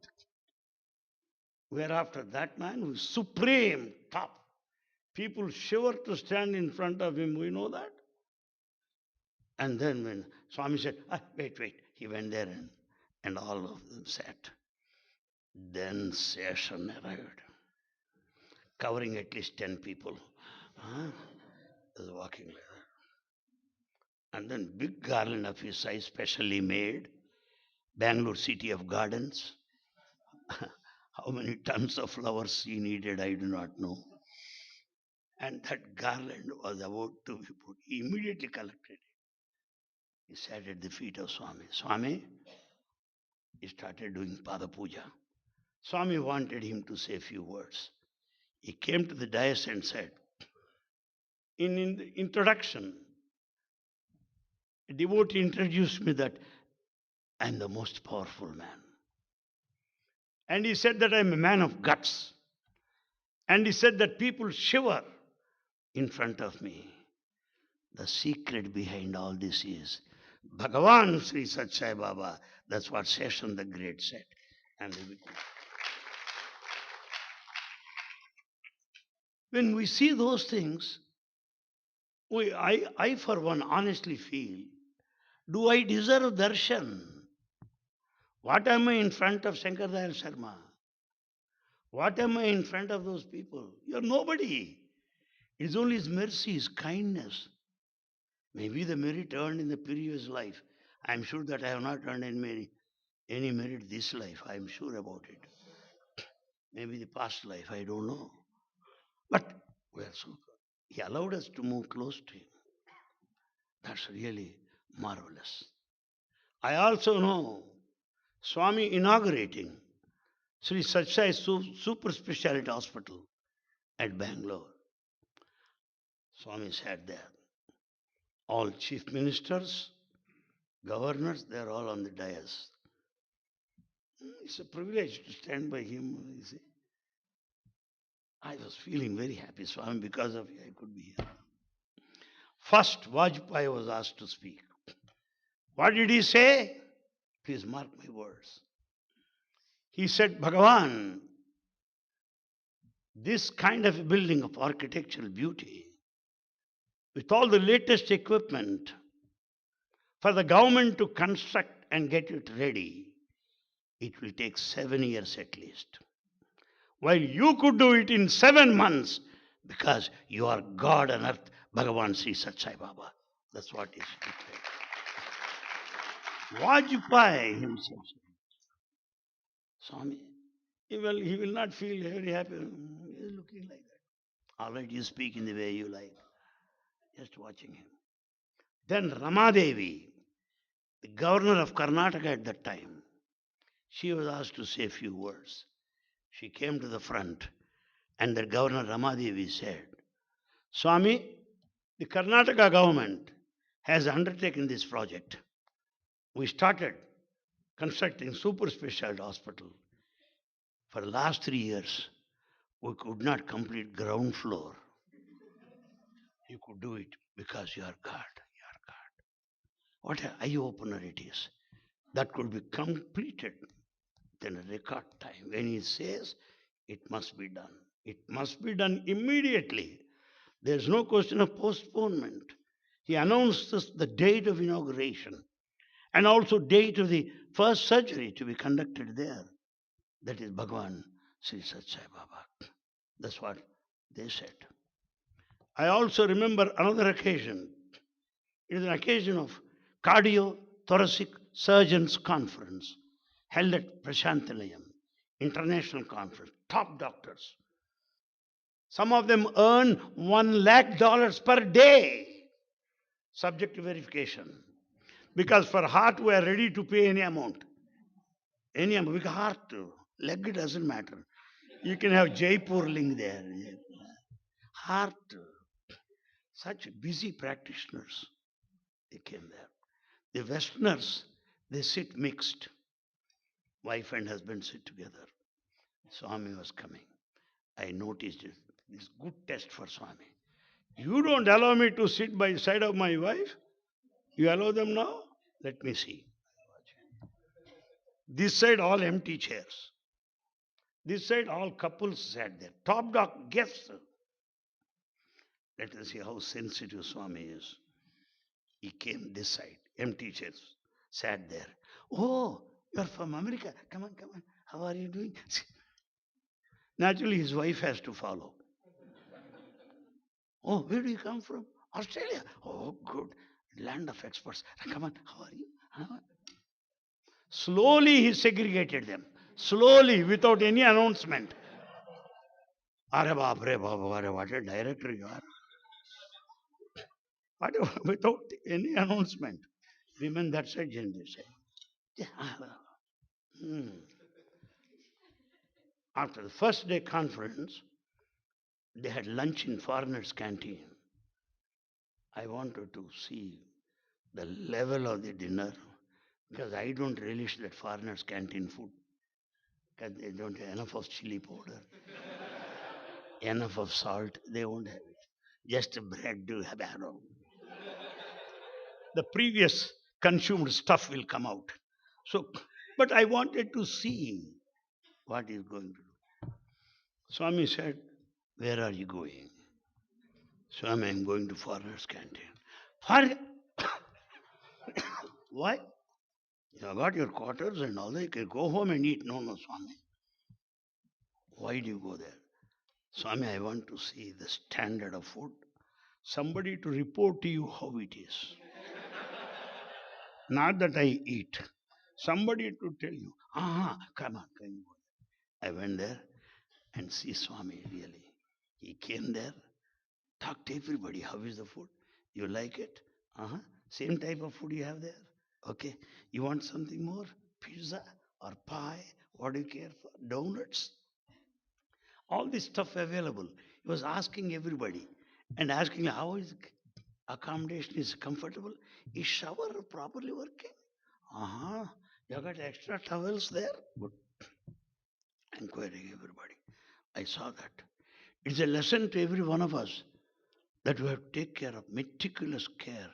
We are after that man who is supreme, top. People shiver to stand in front of him. We know that. And then when Swami said, wait, he went there and all of them sat. Then Session arrived, covering at least 10 people. He was walking like that. And then big garland of his size, specially made. Bangalore City of Gardens. How many tons of flowers he needed, I do not know. And that garland was about to be put. He immediately collected it. He sat at the feet of Swami. Swami, he started doing Pada Puja. Swami wanted him to say a few words. He came to the dais and said, in the introduction, a devotee introduced me that I am the most powerful man. And he said that I am a man of guts. And he said that people shiver in front of me. The secret behind all this is Bhagawan Sri Sathya Baba. That's what Seshan the Great said. And when we see those things, I for one honestly feel, do I deserve darshan? What am I in front of Shankar Dayal Sharma? What am I in front of those people? You're nobody. It's only His mercy, His kindness. Maybe the merit earned in the previous life. I'm sure that I have not earned any merit this life. I'm sure about it. Maybe the past life, I don't know. But we are so He allowed us to move close to Him. That's really marvelous. I also know Swami inaugurating Sri Sathya Super Speciality Hospital at Bangalore. Swami sat there. All chief ministers, governors, they're all on the dais. It's a privilege to stand by him, you see. I was feeling very happy, Swami, because of you, I could be here. First, Vajpayee was asked to speak. What did he say? Please mark my words. He said, Bhagavan, this kind of a building of architectural beauty, with all the latest equipment, for the government to construct and get it ready, it will take 7 years at least. While you could do it in 7 months, because you are God on earth, Bhagavan Sri Sathya Baba. That's what is declared. Vajpayee himself said, Swami, he will not feel very happy. He is looking like that. All right, you speak in the way you like. Just watching him. Then Ramadevi, the governor of Karnataka at that time, she was asked to say a few words. She came to the front and the governor Ramadevi said, Swami, the Karnataka government has undertaken this project. We started constructing super specialty hospital. For the last 3 years, we could not complete ground floor. You could do it because you are God. You are God. What an eye-opener it is. That could be completed in a record time. When he says, it must be done. It must be done immediately. There's no question of postponement. He announces the date of inauguration and also date of the first surgery to be conducted there. That is Bhagavan Sri Sathya Baba. That's what they said. I also remember another occasion. It is an occasion of cardiothoracic surgeons conference held at Prashantalayam, international conference, top doctors. Some of them earn $1 lakh per day, subject to verification. Because for heart, we are ready to pay any amount. Any amount, because heart, leg doesn't matter. You can have Jaipur link there. Heart, such busy practitioners, they came there. The Westerners, they sit mixed. Wife and husband sit together. Swami was coming. I noticed it. This good test for Swami. You don't allow me to sit by the side of my wife? You allow them now? Let me see. This side, all empty chairs. This side, all couples sat there. Top doc guests. Let us see how sensitive Swami is. He came this side, empty chairs, sat there. Oh, you're from America. Come on, come on. How are you doing? Naturally, his wife has to follow. Oh, where do you come from? Australia. Oh, good. Land of experts. Come on, how are you? Huh? Slowly he segregated them. Slowly, without any announcement. Are baapre baba, what a director you are. Without any announcement. Women that side, gender side. After the first day conference, They had lunch in foreigners' canteen. I wanted to see the level of the dinner because I don't relish that foreigners' canteen food because they don't have enough of chili powder, enough of salt. They won't have it. Just bread to have. The previous consumed stuff will come out. So, but I wanted to see what he's going to do. Swami said, "Where are you going?" Swami, I'm going to foreigners' canteen. For why? You have got your quarters and all that. You can go home and eat. No, no, Swami. Why do you go there? Swami, I want to see the standard of food. Somebody to report to you how it is. Not that I eat. Somebody to tell you, come on, can you go there? I went there and see Swami really. He came there, talked to everybody. How is the food? You like it? Same type of food you have there? Okay. You want something more? Pizza or pie? What do you care for? Donuts? All this stuff available. He was asking everybody and asking how is accommodation is comfortable? Is shower properly working? You got extra towels there? Good. Inquiring everybody. I saw that. It's a lesson to every one of us that we have to take care of meticulous care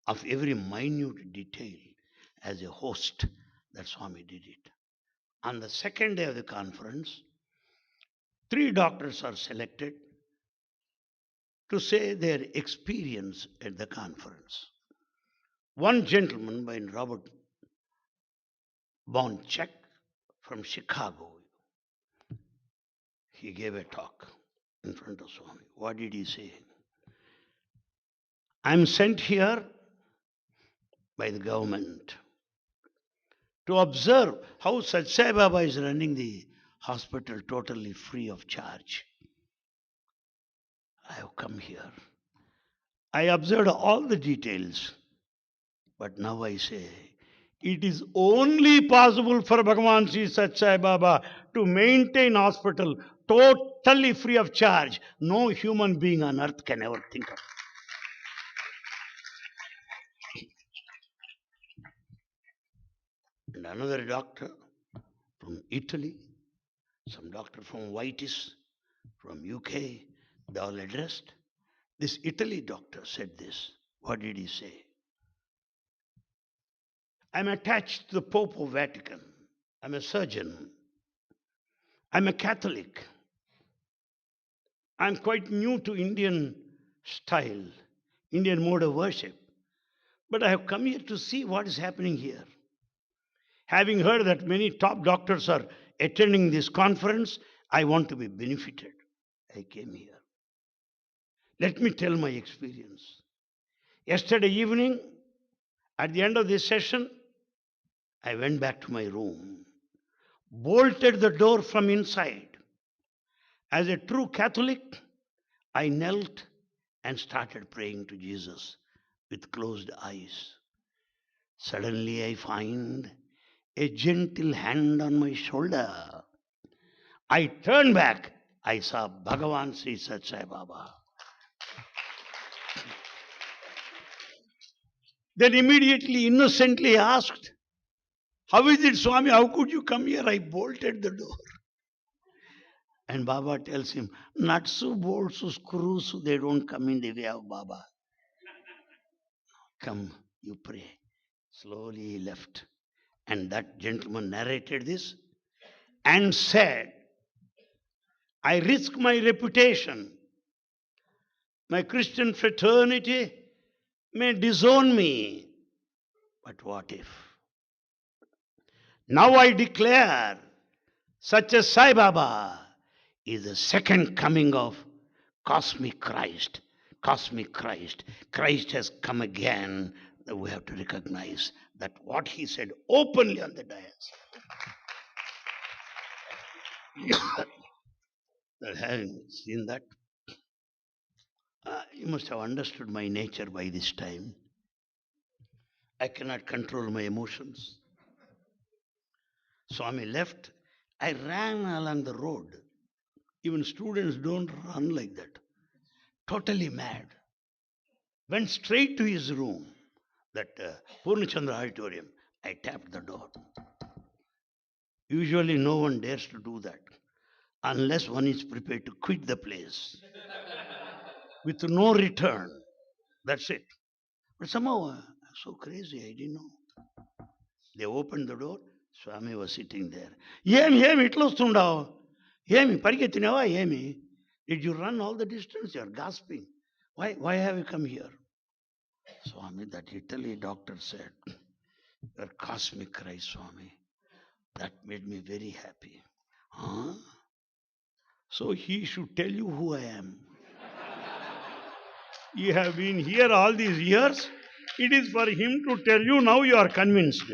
of every minute detail as a host. That Swami did it. On the second day of the conference, 3 doctors are selected to say their experience at the conference. One gentleman by Robert Bonchek from Chicago, he gave a talk in front of Swami. What did he say? I'm sent here by the government to observe how Sathya Baba is running the hospital totally free of charge. I have come here. I observed all the details, but now I say, it is only possible for Bhagawan Sri Sathya Baba to maintain hospital totally free of charge. No human being on earth can ever think of it. And another doctor from Italy, some doctor from Whitis, from UK, they all addressed. This Italy doctor said this. What did he say? I'm attached to the Pope of Vatican. I'm a surgeon. I'm a Catholic. I'm quite new to Indian style, Indian mode of worship. But I have come here to see what is happening here. Having heard that many top doctors are attending this conference, I want to be benefited. I came here. Let me tell my experience. Yesterday evening, at the end of this session, I went back to my room, bolted the door from inside. As a true Catholic, I knelt and started praying to Jesus with closed eyes. Suddenly I find a gentle hand on my shoulder. I turned back. I saw Bhagawan Sri Sathya Baba. Then immediately, innocently asked, how is it, Swami? How could you come here? I bolted the door. And Baba tells him, nuts, bolts, screws, they don't come in the way of Baba. Come, you pray. Slowly he left. And that gentleman narrated this and said, I risk my reputation. My Christian fraternity may disown me. But what if? Now I declare, such as Sai Baba is the second coming of cosmic Christ. Cosmic Christ. Christ has come again. We have to recognize that what he said openly on the dais. Having seen that, you must have understood my nature by this time. I cannot control my emotions. Swami left. I ran along the road Even students don't run like that. Totally mad. Went straight to his room, that Purnachandra auditorium. I tapped the door. Usually, no one dares to do that unless one is prepared to quit the place with no return. That's it. But somehow, so crazy, I didn't know. They opened the door. Swami was sitting there. ఏమి ఇట్లా వస్తుండవు? ఏమి పరిగెత్తినావా? ఏమి? Did you run all the distance? You are gasping. Why have you come here? Swami, that Italy doctor said, your cosmic cry, Swami. That made me very happy. Huh? So he should tell you who I am. You have been here all these years. It is for him to tell you, now you are convinced.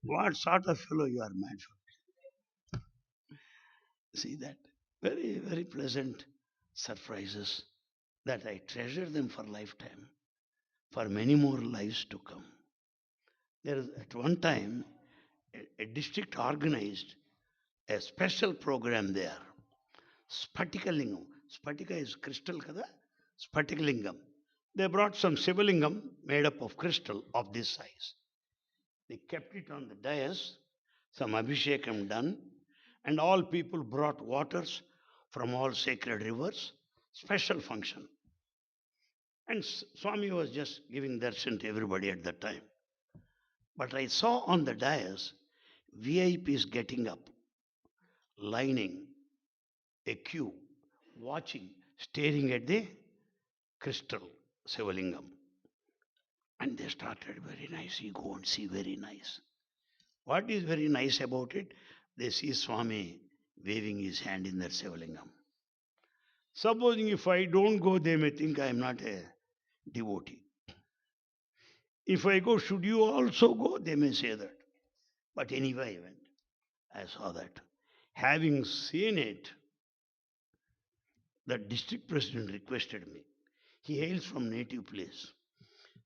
What sort of fellow you are, mad for? See that? Very, very pleasant surprises that I treasure them for lifetime, for many more lives to come. There is, at one time, a district organized a special program there. Spatikalingam. Spatika is crystal, kada? Spatikalingam. They brought some Sivalingam made up of crystal of this size. They kept it on the dais, some abhishekam done, and all people brought waters from all sacred rivers, special function. And Swami was just giving darshan to everybody at that time. But I saw on the dais VIPs getting up, lining a queue, watching, staring at the crystal Sivalingam. And they started, very nice, you go and see, very nice. What is very nice about it? They see Swami waving his hand in that Sivalingam. Supposing if I don't go, they may think I am not a devotee. If I go, should you also go? They may say that. But anyway, I went. I saw that. Having seen it, the district president requested me. He hails from native place.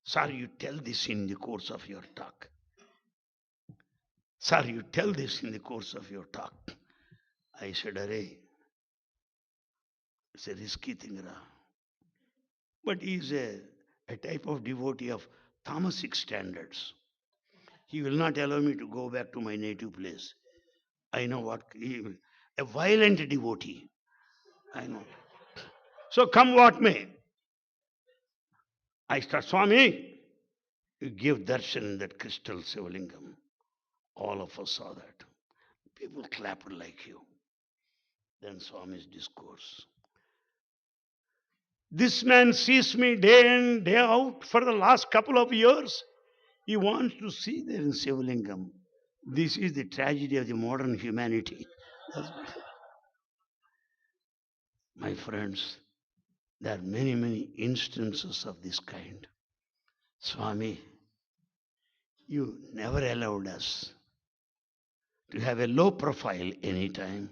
Sir, you tell this in the course of your talk. Sir, you tell this in the course of your talk. I said, Arey, it's a risky thing, Ra. But he is a type of devotee of tamasic standards. He will not allow me to go back to my native place. I know what, a violent devotee. I know. So come what may. I start, Swami, you give darshan in that crystal Sivalingam. All of us saw that. People clapped like you. Then Swami's discourse. This man sees me day in, day out for the last couple of years. He wants to see there in Sivalingam. This is the tragedy of the modern humanity. My friends, there are many, many instances of this kind. Swami, you never allowed us to have a low profile anytime.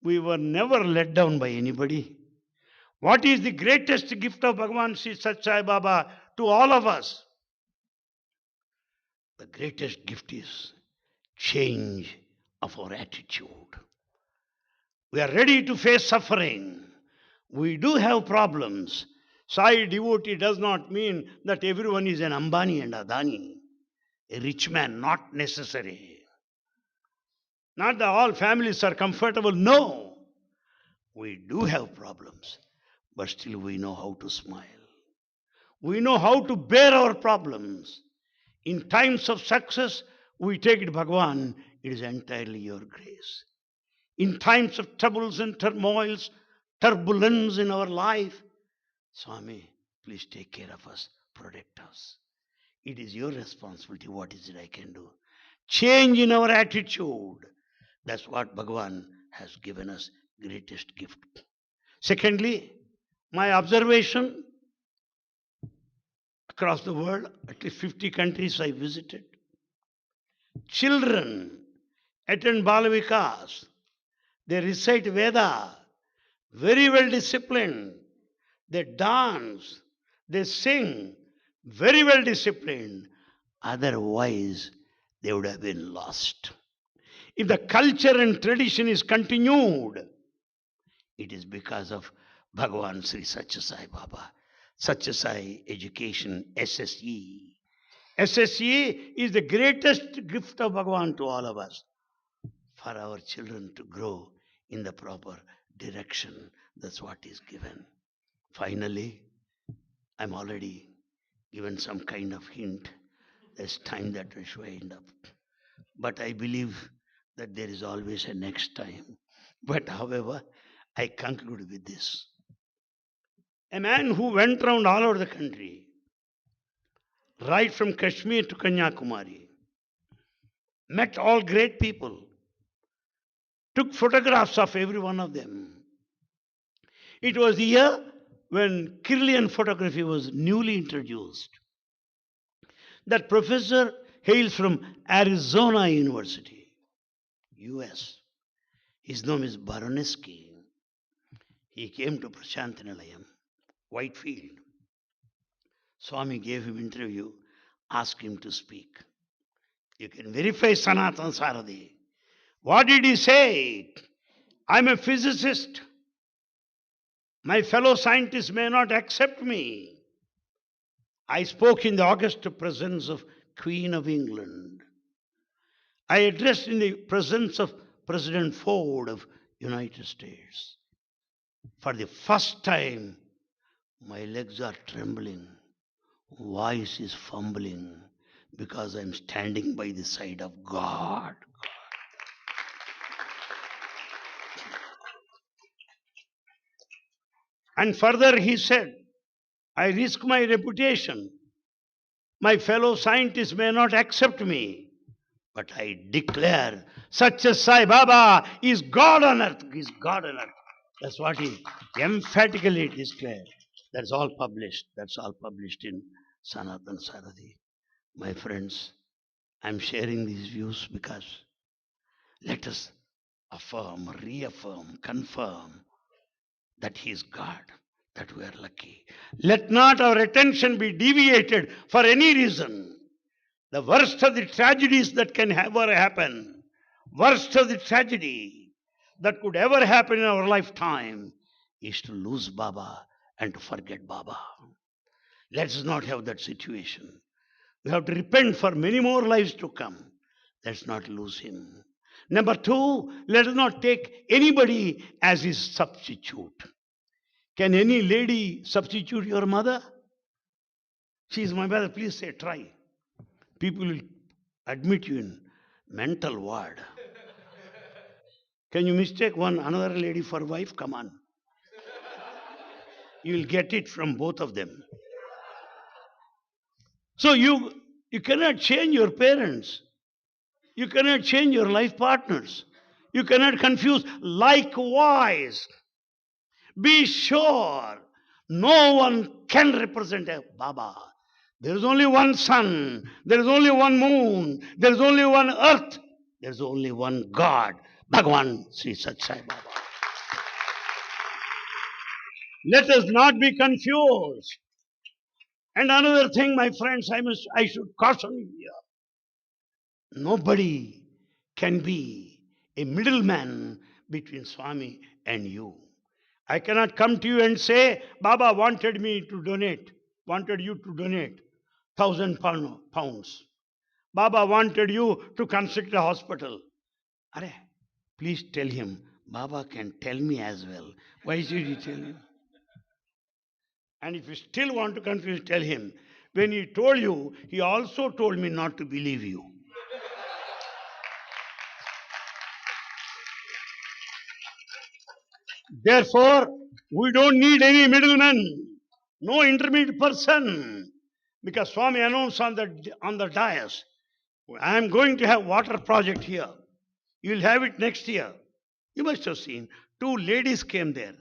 We were never let down by anybody. What is the greatest gift of Bhagavan Sri Sathya Baba to all of us? The greatest gift is change of our attitude. We are ready to face suffering. We do have problems. Sai devotee does not mean that everyone is an Ambani and Adani, a rich man, not necessary. Not that all families are comfortable. No. We do have problems, but still we know how to smile. We know how to bear our problems. In times of success, we take it, Bhagavan, it is entirely your grace. In times of troubles and turmoils, turbulence in our life, Swami, please take care of us, protect us. It is your responsibility. What is it I can do? Change in our attitude. That's what Bhagavan has given us, greatest gift. Secondly, my observation across the world, at least 50 countries I visited. Children attend Balavikas. They recite Veda, very well disciplined. They dance, they sing, very well disciplined. Otherwise, they would have been lost. If the culture and tradition is continued, It is because of Bhagavan Sri Satya Sai Baba. Satya Sai Education, SSE. SSE is the greatest gift of Bhagavan to all of us, for our children to grow in the proper direction. That's what is given. Finally, I'm already given some kind of hint. There's time that we should end up. But I believe that there is always a next time. But however, I conclude with this. A man who went around all over the country, right from Kashmir to Kanyakumari, met all great people, took photographs of every one of them. It was the year when Kirlian photography was newly introduced. That professor hails from Arizona University, US. His name is Baroneski. He came to Prashantanilayam, Whitefield. Swami gave him interview, asked him to speak. You can verify Sanatan Saradi. What did he say? I'm a physicist. My fellow scientists may not accept me. I spoke in the august presence of Queen of England. I addressed in the presence of President Ford of United States. For the first time, my legs are trembling. Voice is fumbling because I'm standing by the side of God. And further he said, I risk my reputation. My fellow scientists may not accept me, but I declare Satya Sai Baba is God on earth. Is God on earth. That's what he emphatically declared. That's all published. That's all published in Sanatan Saradi. My friends, I'm sharing these views because let us affirm, reaffirm, confirm that He is God, that we are lucky. Let not our attention be deviated for any reason. The worst of the tragedies that can ever happen, worst of the tragedy that could ever happen in our lifetime is to lose Baba and to forget Baba. Let us not have that situation. We have to repent for many more lives to come. Let's not lose him. Number two, let us not take anybody as his substitute. Can any lady substitute your mother? She is my mother. Please say, try. People will admit you in mental ward. Can you mistake one another lady for wife? Come on. You will get it from both of them. So you cannot change your parents. You cannot change your life partners. You cannot confuse. Likewise, be sure no one can represent a Baba. There is only one sun. There is only one moon. There is only one earth. There is only one God. Bhagawan Sri Satya Sai Baba. Let us not be confused. And another thing, my friends, I should caution you here. Nobody can be a middleman between Swami and you. I cannot come to you and say, Baba wanted you to donate 1,000 pounds. Baba wanted you to construct a hospital. Are, please tell him, Baba can tell me as well. Why should he tell you? And if you still want to confuse, tell him, when he told you, he also told me not to believe you. Therefore, we don't need any middleman, no intermediate person. Because Swami announced on the dais, I am going to have water project here. You will have it next year. You must have seen, two ladies came there.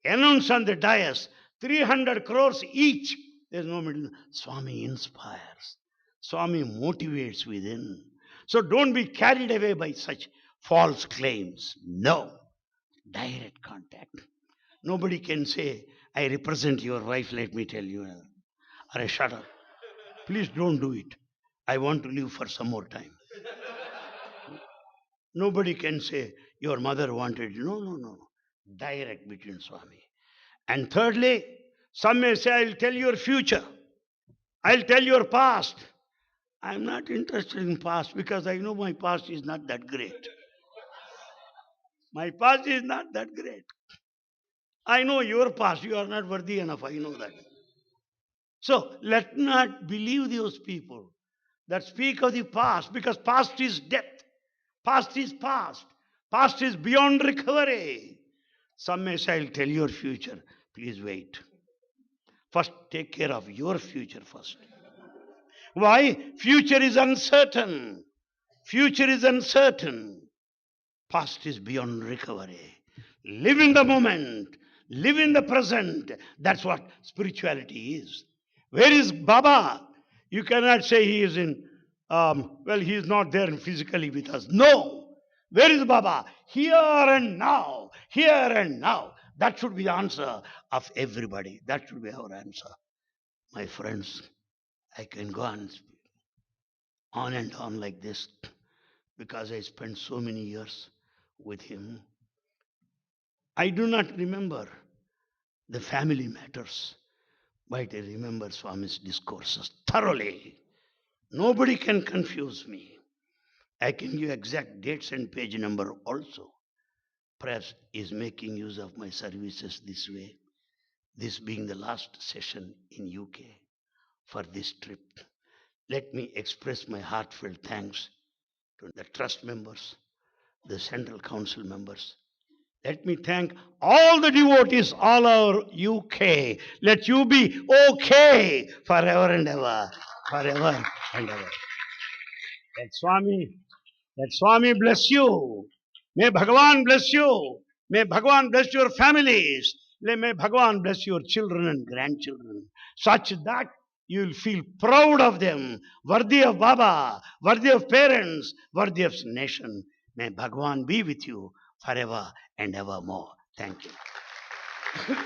Announced on the dais, 300 crores each. There's no middle. Swami inspires. Swami motivates within. So don't be carried away by such false claims. No. Direct contact. Nobody can say, I represent your wife, let me tell you. Arey, shut up. Please don't do it. I want to live for some more time. Nobody can say, your mother wanted you. No. Direct between Swami. And thirdly, some may say, I'll tell your future. I'll tell your past. I'm not interested in past because I know my past is not that great. My past is not that great. I know your past. You are not worthy enough. I know that. So let not believe those people that speak of the past, because past is death. Past is past. Past is beyond recovery. Some may say, I'll tell your future. Please wait. First, take care of your future first. Why? Future is uncertain. Future is uncertain. Past is beyond recovery. Live in the moment. Live in the present. That's what spirituality is. Where is Baba? You cannot say he is in, he is not there physically with us. No. Where is Baba? Here and now. Here and now. That should be the answer of everybody. That should be our answer. My friends, I can go on and on like this because I spent so many years with him. I do not remember the family matters, but I remember Swami's discourses thoroughly. Nobody can confuse me. I can give exact dates and page number also. Perhaps is making use of my services this way, this being the last session in UK for this trip. Let me express my heartfelt thanks to the trust members, the Central Council members. Let me thank all the devotees all over UK. Let you be okay forever and ever. Forever and ever. Let Swami bless you. May Bhagawan bless you. May Bhagawan bless your families. May Bhagawan bless your children and grandchildren. Such that you will feel proud of them, worthy of Baba, worthy of parents, worthy of nation. May Bhagawan be with you forever and evermore. Thank you.